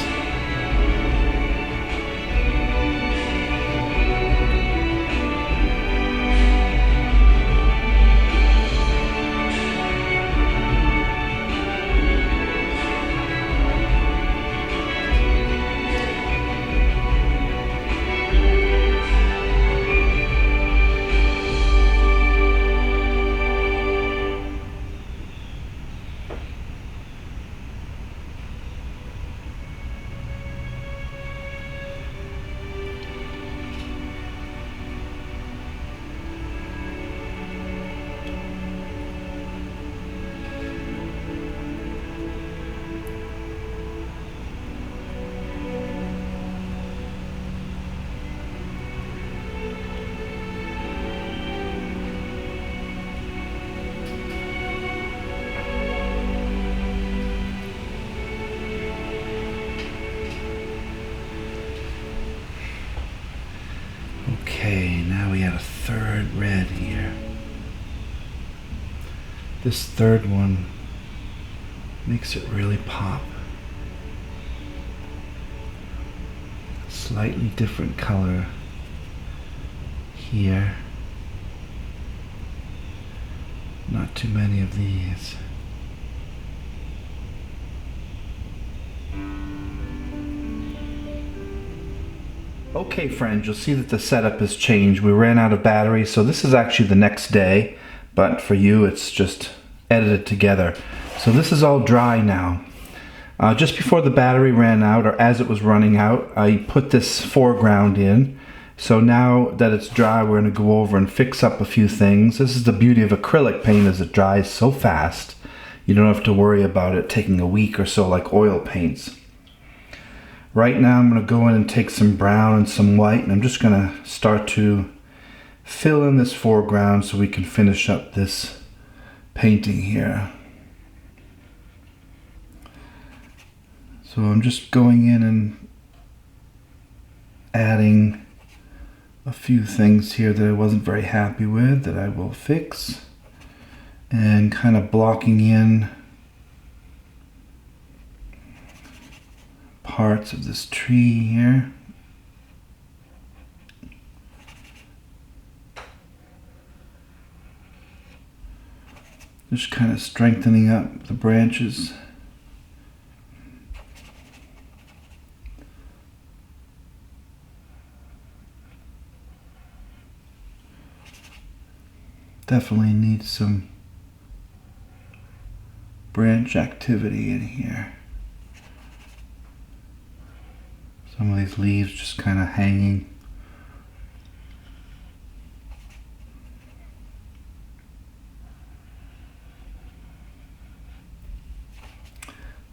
Okay, now we add a third red here. This third one makes it really pop. Slightly different color here. Not too many of these. Okay friends, you'll see that the setup has changed. We ran out of battery, so this is actually the next day, but for you it's just edited together. So this is all dry now. Just before the battery ran out, or as it was running out, I put this foreground in. So now that it's dry, we're going to go over and fix up a few things. This is the beauty of acrylic paint, as it dries so fast. You don't have to worry about it taking a week or so like oil paints. Right now I'm going to go in and take some brown and some white, and I'm just going to start to fill in this foreground so we can finish up this painting here. So I'm just going in and adding a few things here that I wasn't very happy with that I will fix, and kind of blocking in parts of this tree here. Just kind of strengthening up the branches. Definitely needs some branch activity in here. Some of these leaves just kind of hanging.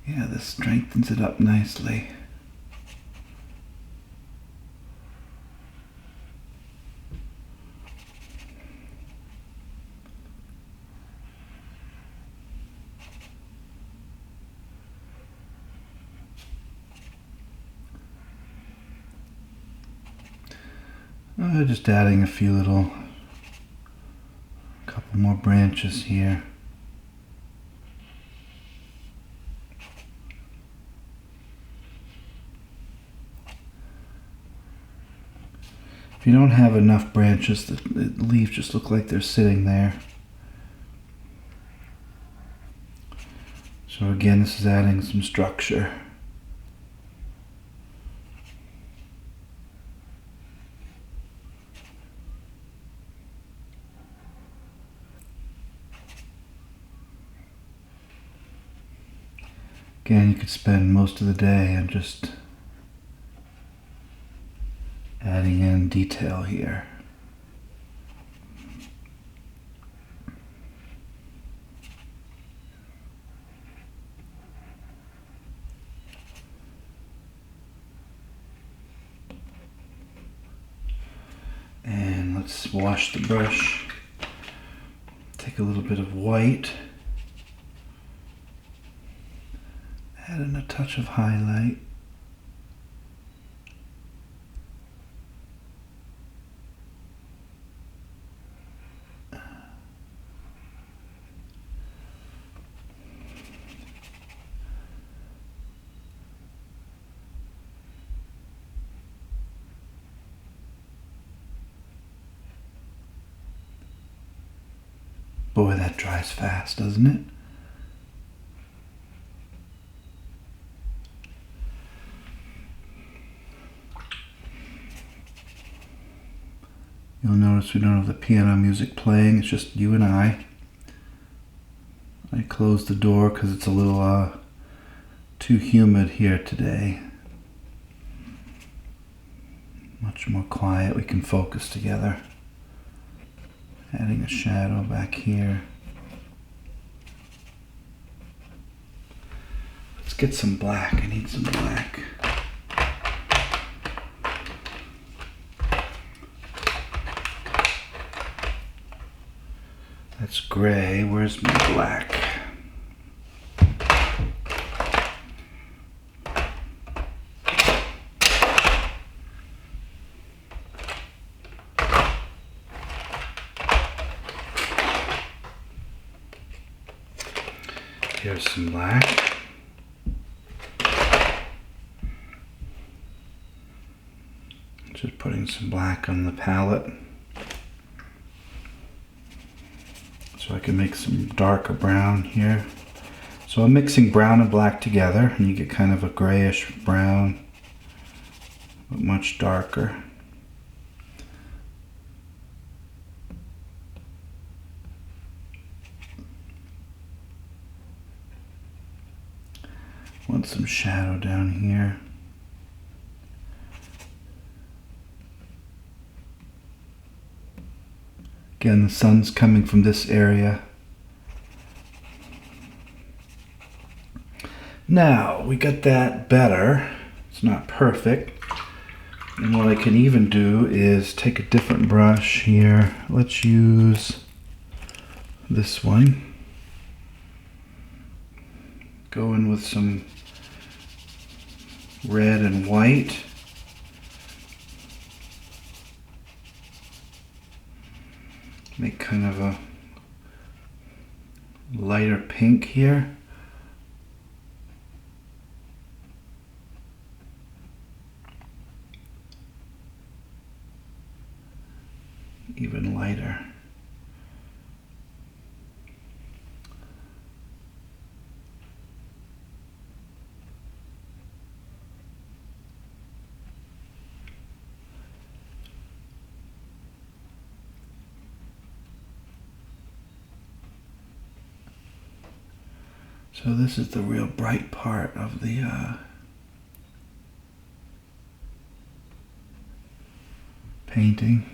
Yeah, this strengthens it up nicely. Just adding a couple more branches here. If you don't have enough branches, the leaves just look like they're sitting there. So again, this is adding some structure. Again, you could spend most of the day on just adding in detail here. And let's wash the brush. Take a little bit of white. Add in a touch of highlight. Boy, that dries fast, doesn't it? You'll notice we don't have the piano music playing, it's just you and I. I closed the door because it's a little too humid here today. Much more quiet, we can focus together. Adding a shadow back here. Let's get some black, I need some black. That's gray, where's my black? Here's some black. Just putting some black on the palette so I can make some darker brown here. So I'm mixing brown and black together and you get kind of a grayish brown, but much darker. Want some shadow down here. Again, the sun's coming from this area. Now, we got that better. It's not perfect. And what I can even do is take a different brush here. Let's use this one. Go in with some red and white. Make kind of a lighter pink here. Even lighter. So this is the real bright part of the painting.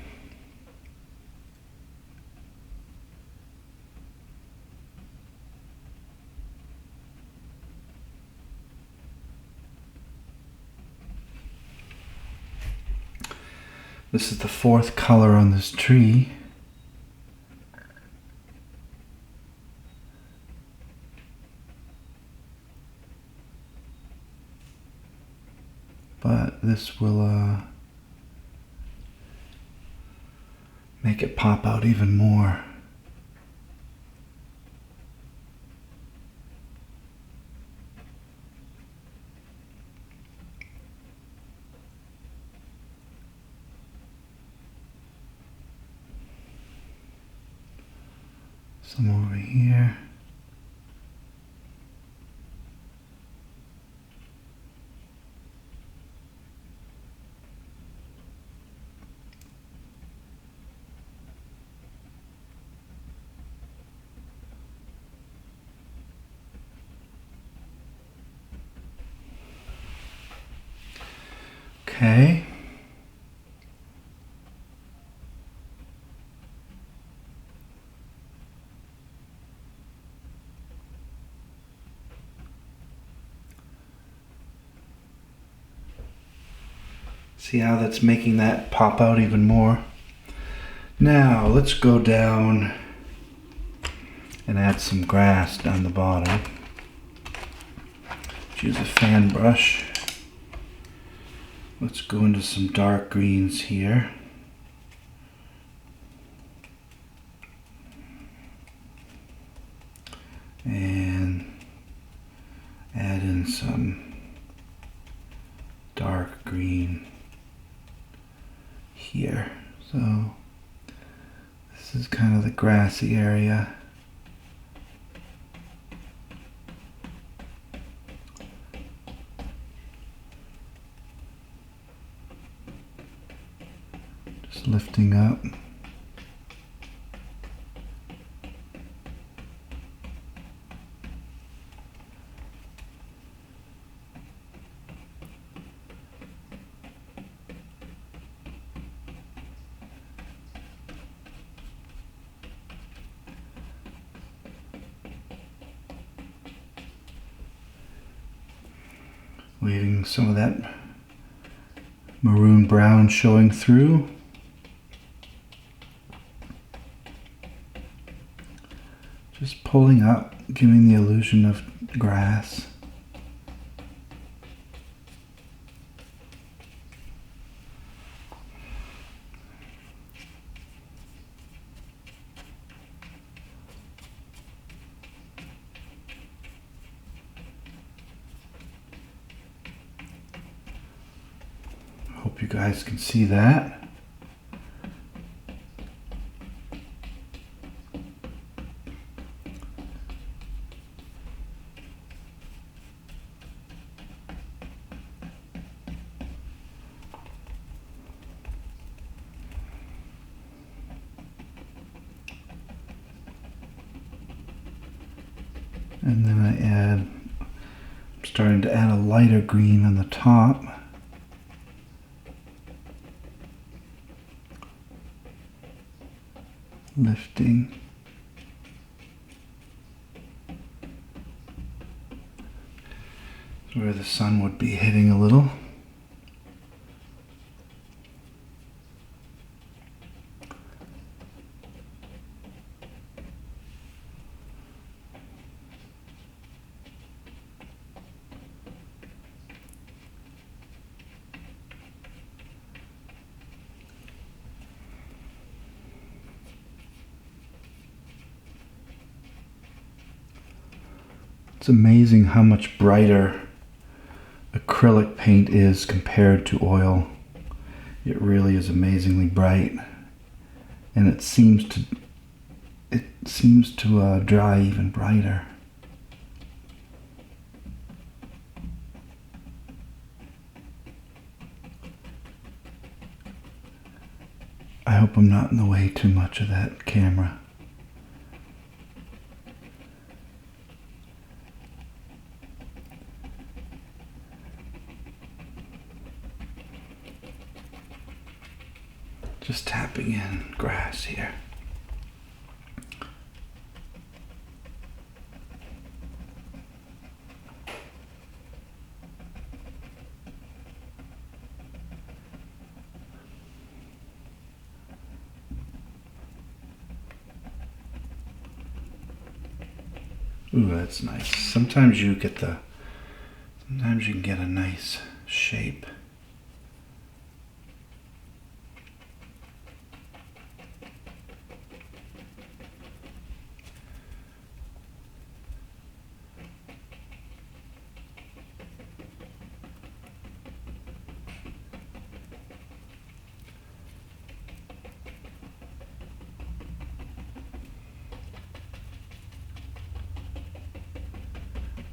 This is the fourth color on this tree. But this will make it pop out even more. Some over here. Okay. See how that's making that pop out even more? Now let's go down and add some grass down the bottom. Use a fan brush. Let's go into some dark greens here. And add in some dark green here. So this is kind of the grassy area. Just lifting up. Leaving some of that maroon brown showing through. Just pulling up, giving the illusion of grass. Hope you guys can see that. And then I'm starting to add a lighter green on the top. Lifting. Where the sun would be hitting a little. It's amazing how much brighter acrylic paint is compared to oil. It really is amazingly bright, and it seems to dry even brighter. I hope I'm not in the way too much of that camera. here. Ooh, that's nice. Sometimes you can get a nice shape.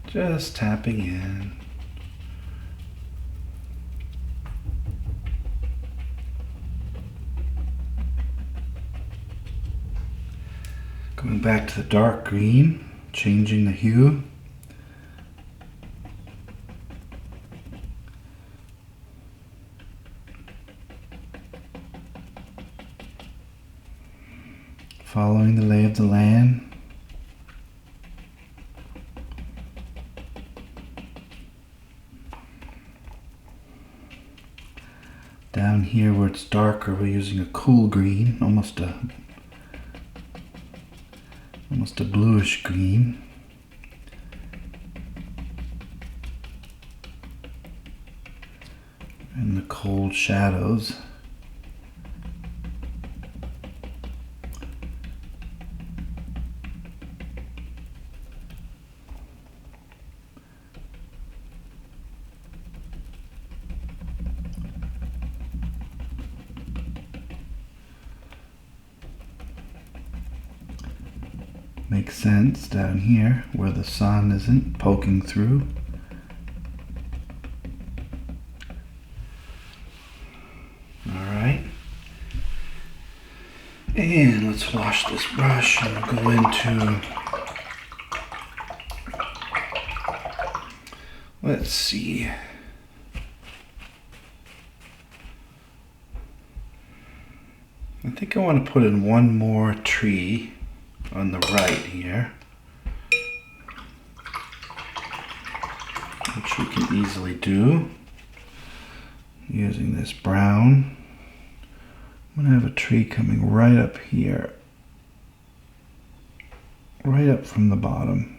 Just tapping in. Going back to the dark green, changing the hue. Following the lay of the land. Down here where it's darker, we're using a cool green, almost a bluish green. And the cold shadows. Makes sense down here where the sun isn't poking through. Alright. And let's wash this brush and we'll go into, let's see. I think I want to put in one more tree on the right here, which we can easily do using this brown. I'm going to have a tree coming right up here, right up from the bottom.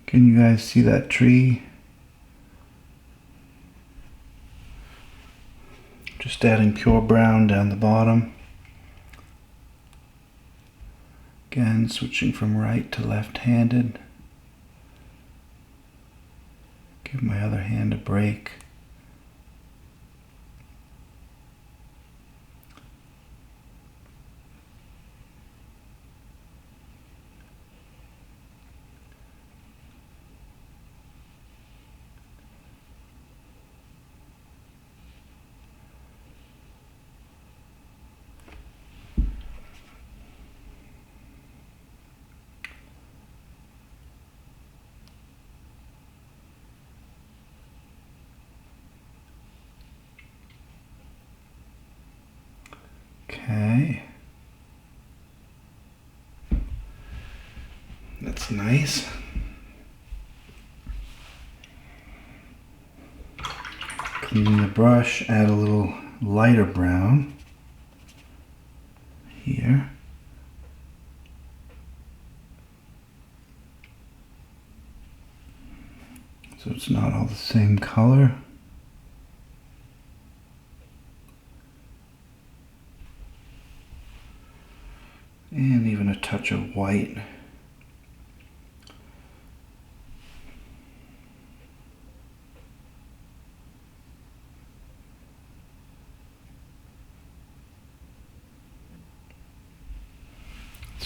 Can you guys see that tree? Just adding pure brown down the bottom. Again, switching from right to left-handed. Give my other hand a break. Okay. That's nice. Cleaning the brush, add a little lighter brown here. So it's not all the same color. And even a touch of white.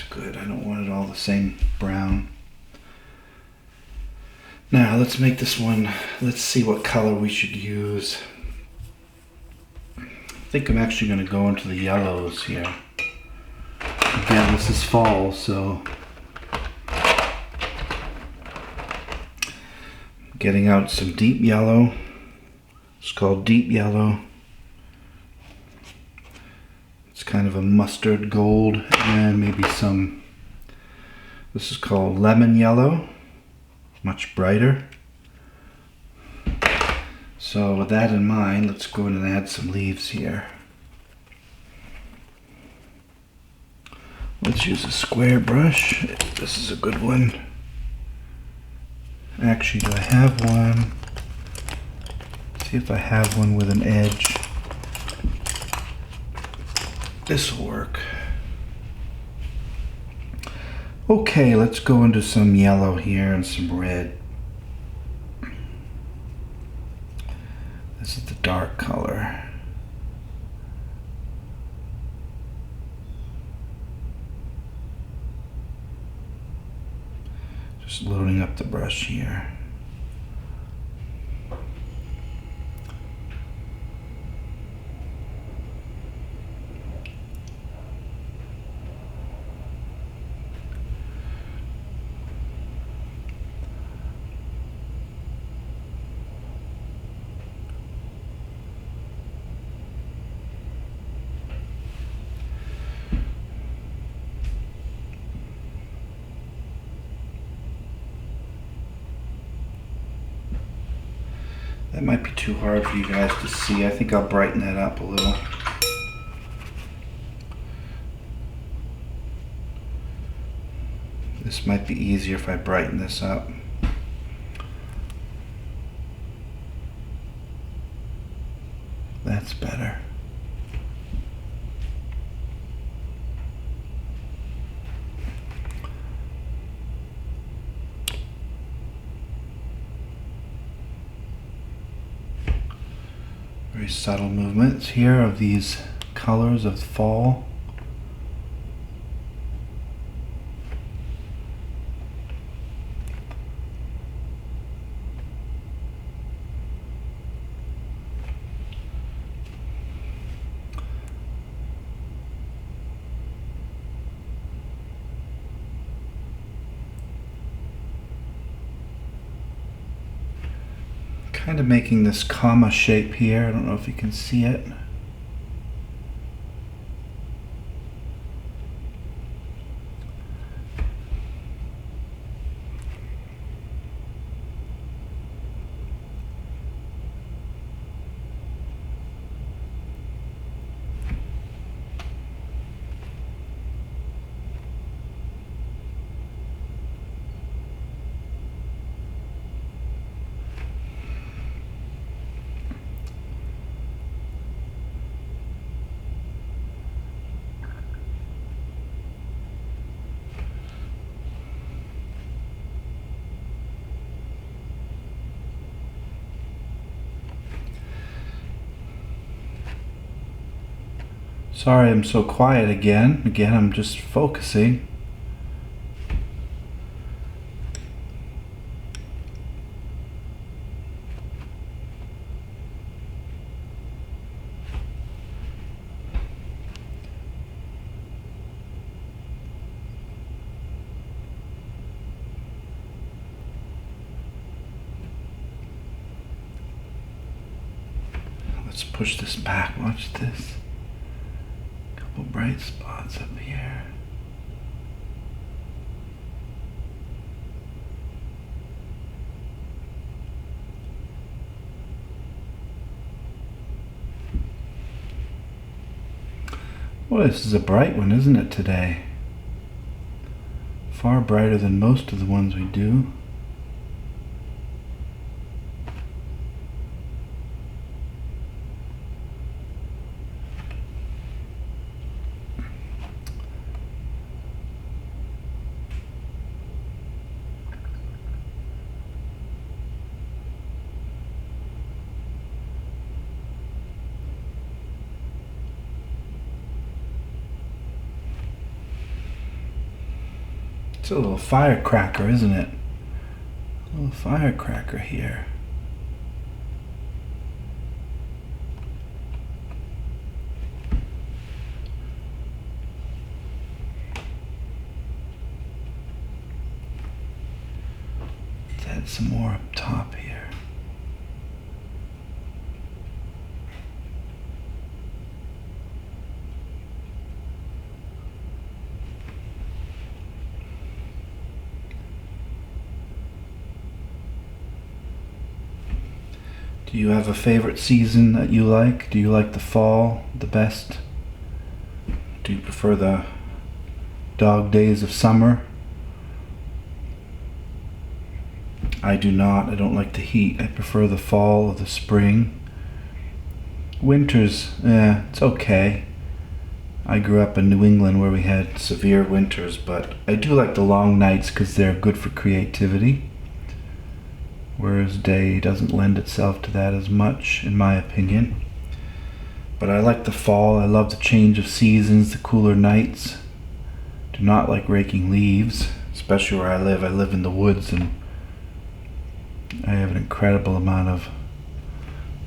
good. I don't want it all the same brown. Now let's make this one, let's see what color we should use. I think I'm actually going to go into the yellows here. Again, this is fall, so getting out some deep yellow. It's called deep yellow. It's kind of a mustard gold, and maybe some, this is called lemon yellow, much brighter. So with that in mind, let's go in and add some leaves here. Let's use a square brush. This is a good one. Actually, do I have one? Let's see if I have one with an edge. This will work. Okay, let's go into some yellow here and some red. This is the dark color. Just loading up the brush here. That might be too hard for you guys to see. I think I'll brighten that up a little. This might be easier if I brighten this up. That's better. Very subtle movements here of these colors of fall. Kind of making this comma shape here. I don't know if you can see it. Sorry I'm so quiet again. Again, I'm just focusing. Let's push this back. Watch this. Couple bright spots up here. Well, this is a bright one, isn't it, today? Far brighter than most of the ones we do. It's a little firecracker, isn't it? A little firecracker here. Let's add some more up top here. Do you have a favorite season that you like? Do you like the fall the best? Do you prefer the dog days of summer? I do not. I don't like the heat. I prefer the fall or the spring. Winters, it's okay. I grew up in New England where we had severe winters, but I do like the long nights because they're good for creativity. Whereas day doesn't lend itself to that as much, in my opinion. But I like the fall. I love the change of seasons, the cooler nights. Do not like raking leaves, especially where I live. I live in the woods and I have an incredible amount of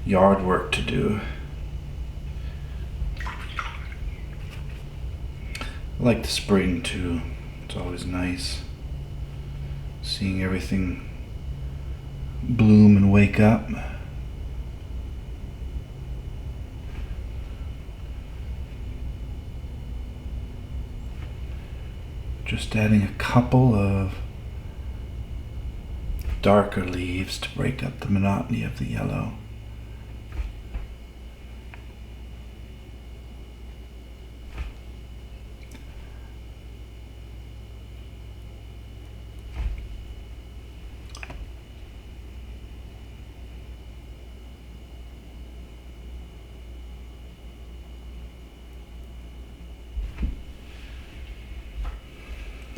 yard work to do. I like the spring too. It's always nice seeing everything bloom and wake up. Just adding a couple of darker leaves to break up the monotony of the yellow.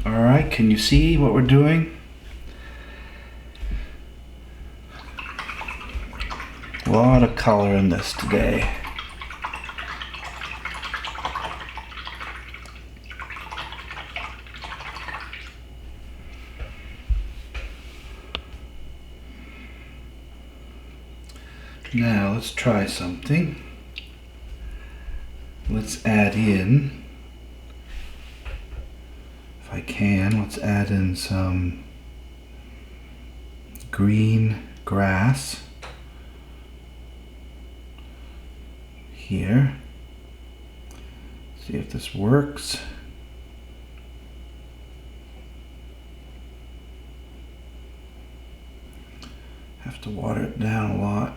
Alright, can you see what we're doing? A lot of color in this today. Now let's try something. Let's add in, if I can, let's add in some green grass here. See if this works. Have to water it down a lot.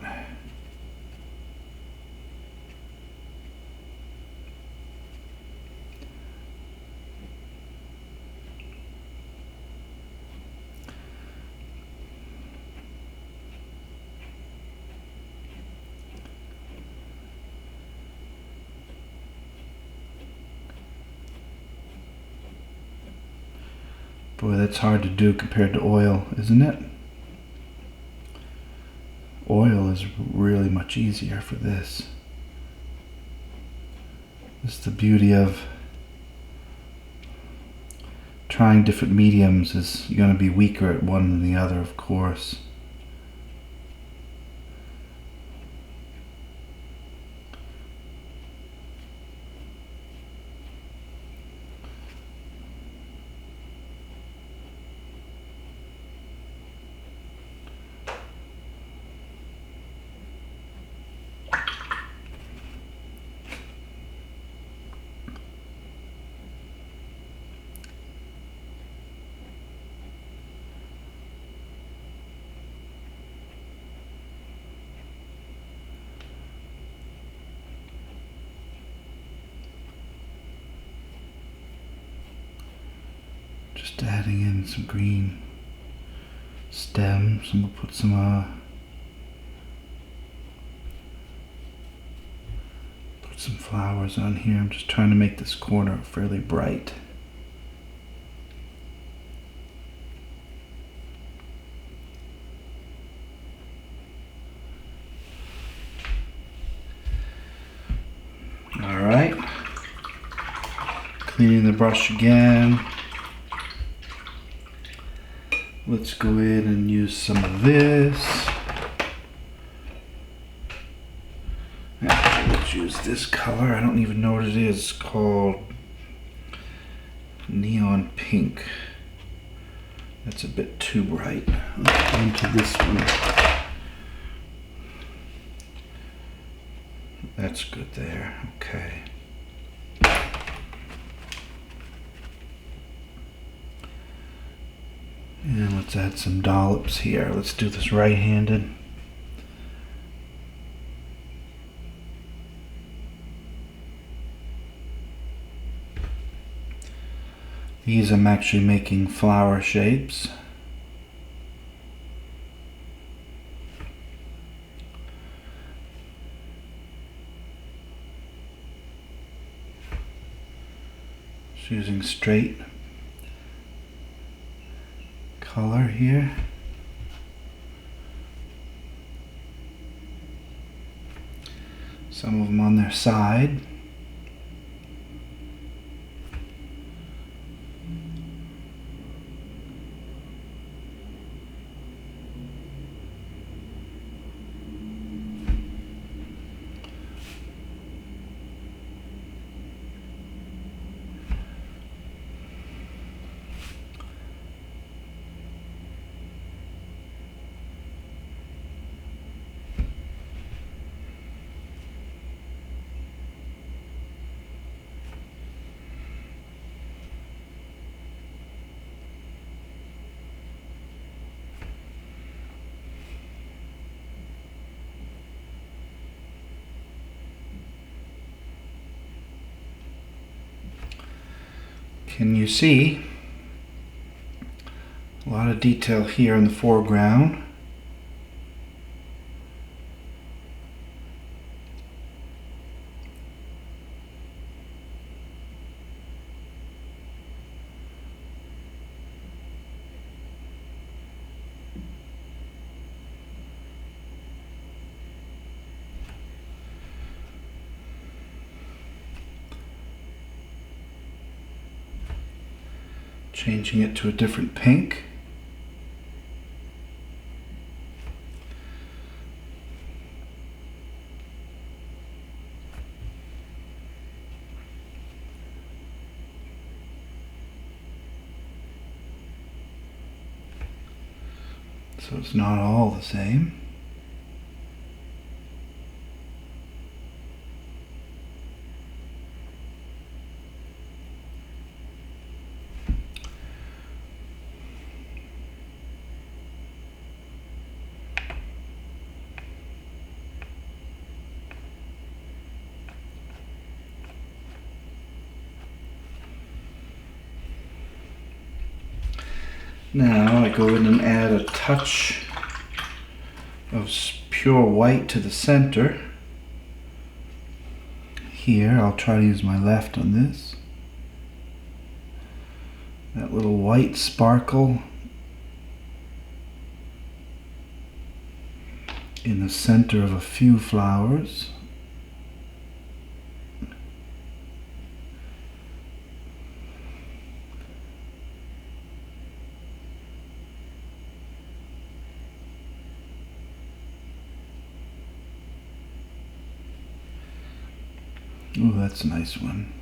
Boy, that's hard to do compared to oil, isn't it? Oil is really much easier for this. It's the beauty of trying different mediums, is you're going to be weaker at one than the other, of course. Just adding in some green stems, and we'll put some flowers on here. I'm just trying to make this corner fairly bright. All right, cleaning the brush again. Let's go in and use some of this. Actually, let's use this color. I don't even know what it is. It's called neon pink. That's a bit too bright. Let's go into this one. That's good there. Okay. And let's add some dollops here. Let's do this right-handed. These I'm actually making flower shapes. Just using straight color here. Some of them on their side. Can you see a lot of detail here in the foreground? Changing it to a different pink. So it's not all the same. Now I go in and add a touch of pure white to the center. Here, I'll try to use my left on this. That little white sparkle in the center of a few flowers. Ooh, that's a nice one.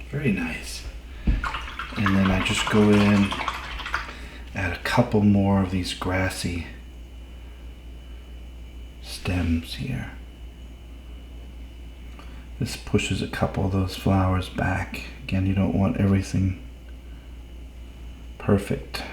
Very nice. And then I just go in, add a couple more of these grassy stems here. This pushes a couple of those flowers back. Again, you don't want everything perfect.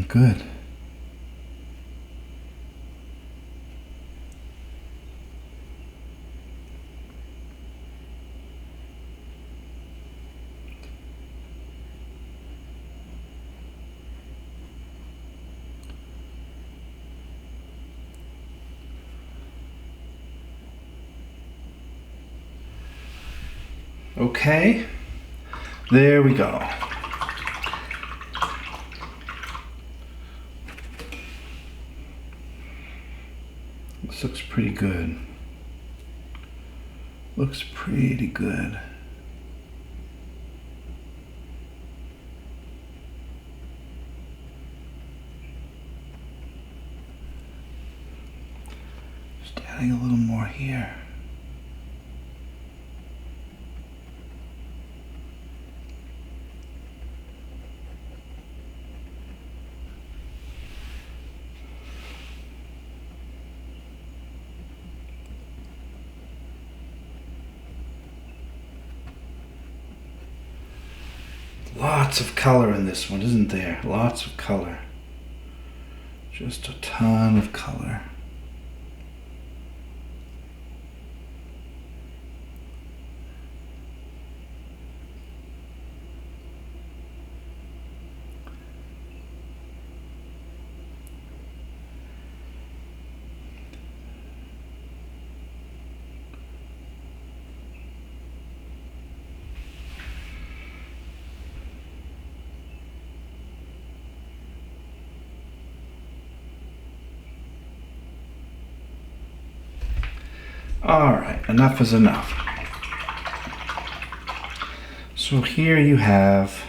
Good. Okay, there we go. This looks pretty good. Looks pretty good. Just adding a little more here. Lots of color in this one, isn't there? Lots of color. Just a ton of color. Alright, enough is enough. So here you have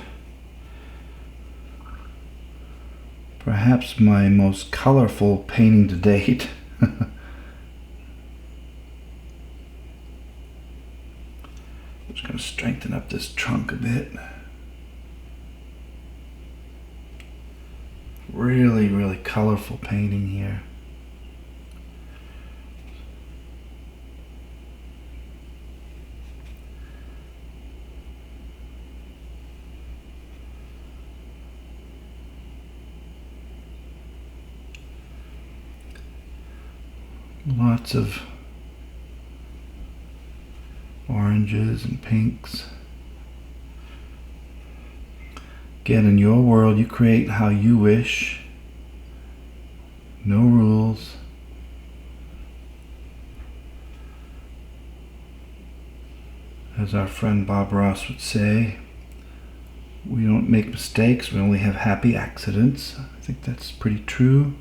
perhaps my most colorful painting to date. Just going to strengthen up this trunk a bit. Really, really colorful painting here. Lots of oranges and pinks. Again, in your world, you create how you wish. No rules. As our friend Bob Ross would say, we don't make mistakes, we only have happy accidents. I think that's pretty true.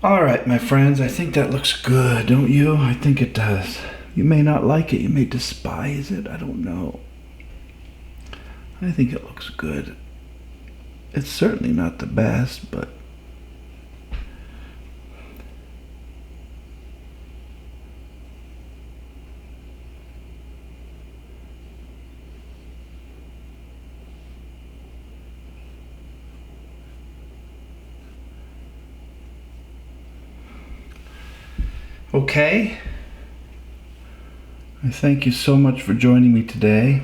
Alright, my friends, I think that looks good, don't you? I think it does. You may not like it, you may despise it, I don't know. I think it looks good. It's certainly not the best, but okay. I thank you so much for joining me today.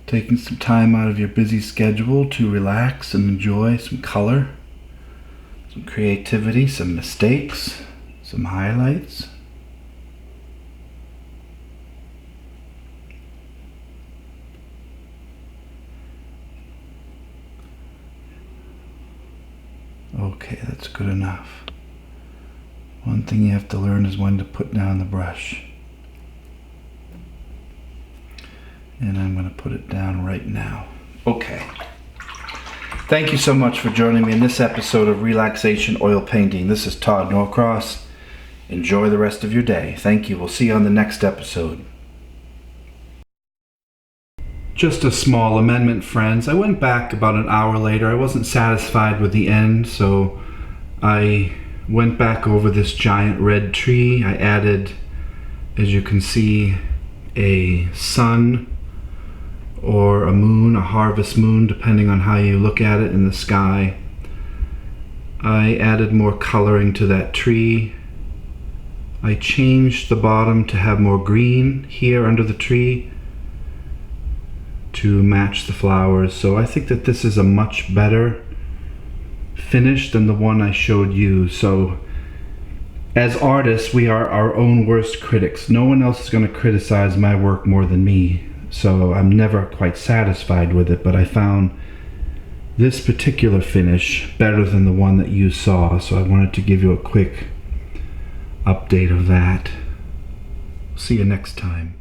Taking some time out of your busy schedule to relax and enjoy some color, some creativity, some mistakes, some highlights. Okay, that's good enough. One thing you have to learn is when to put down the brush. And I'm going to put it down right now. Okay. Thank you so much for joining me in this episode of Relaxation Oil Painting. This is Todd Norcross. Enjoy the rest of your day. Thank you. We'll see you on the next episode. Just a small amendment, friends. I went back about an hour later. I wasn't satisfied with the end, so I went back over this giant red tree. I added, as you can see, a sun or a moon, a harvest moon, depending on how you look at it in the sky. I added more coloring to that tree. I changed the bottom to have more green here under the tree to match the flowers. So I think that this is a much better finish than the one I showed you. So As artists, we are our own worst critics. No one else is going to criticize my work more than me, so I'm never quite satisfied with it, but I found this particular finish better than the one that you saw, so I wanted to give you a quick update of that. See you next time.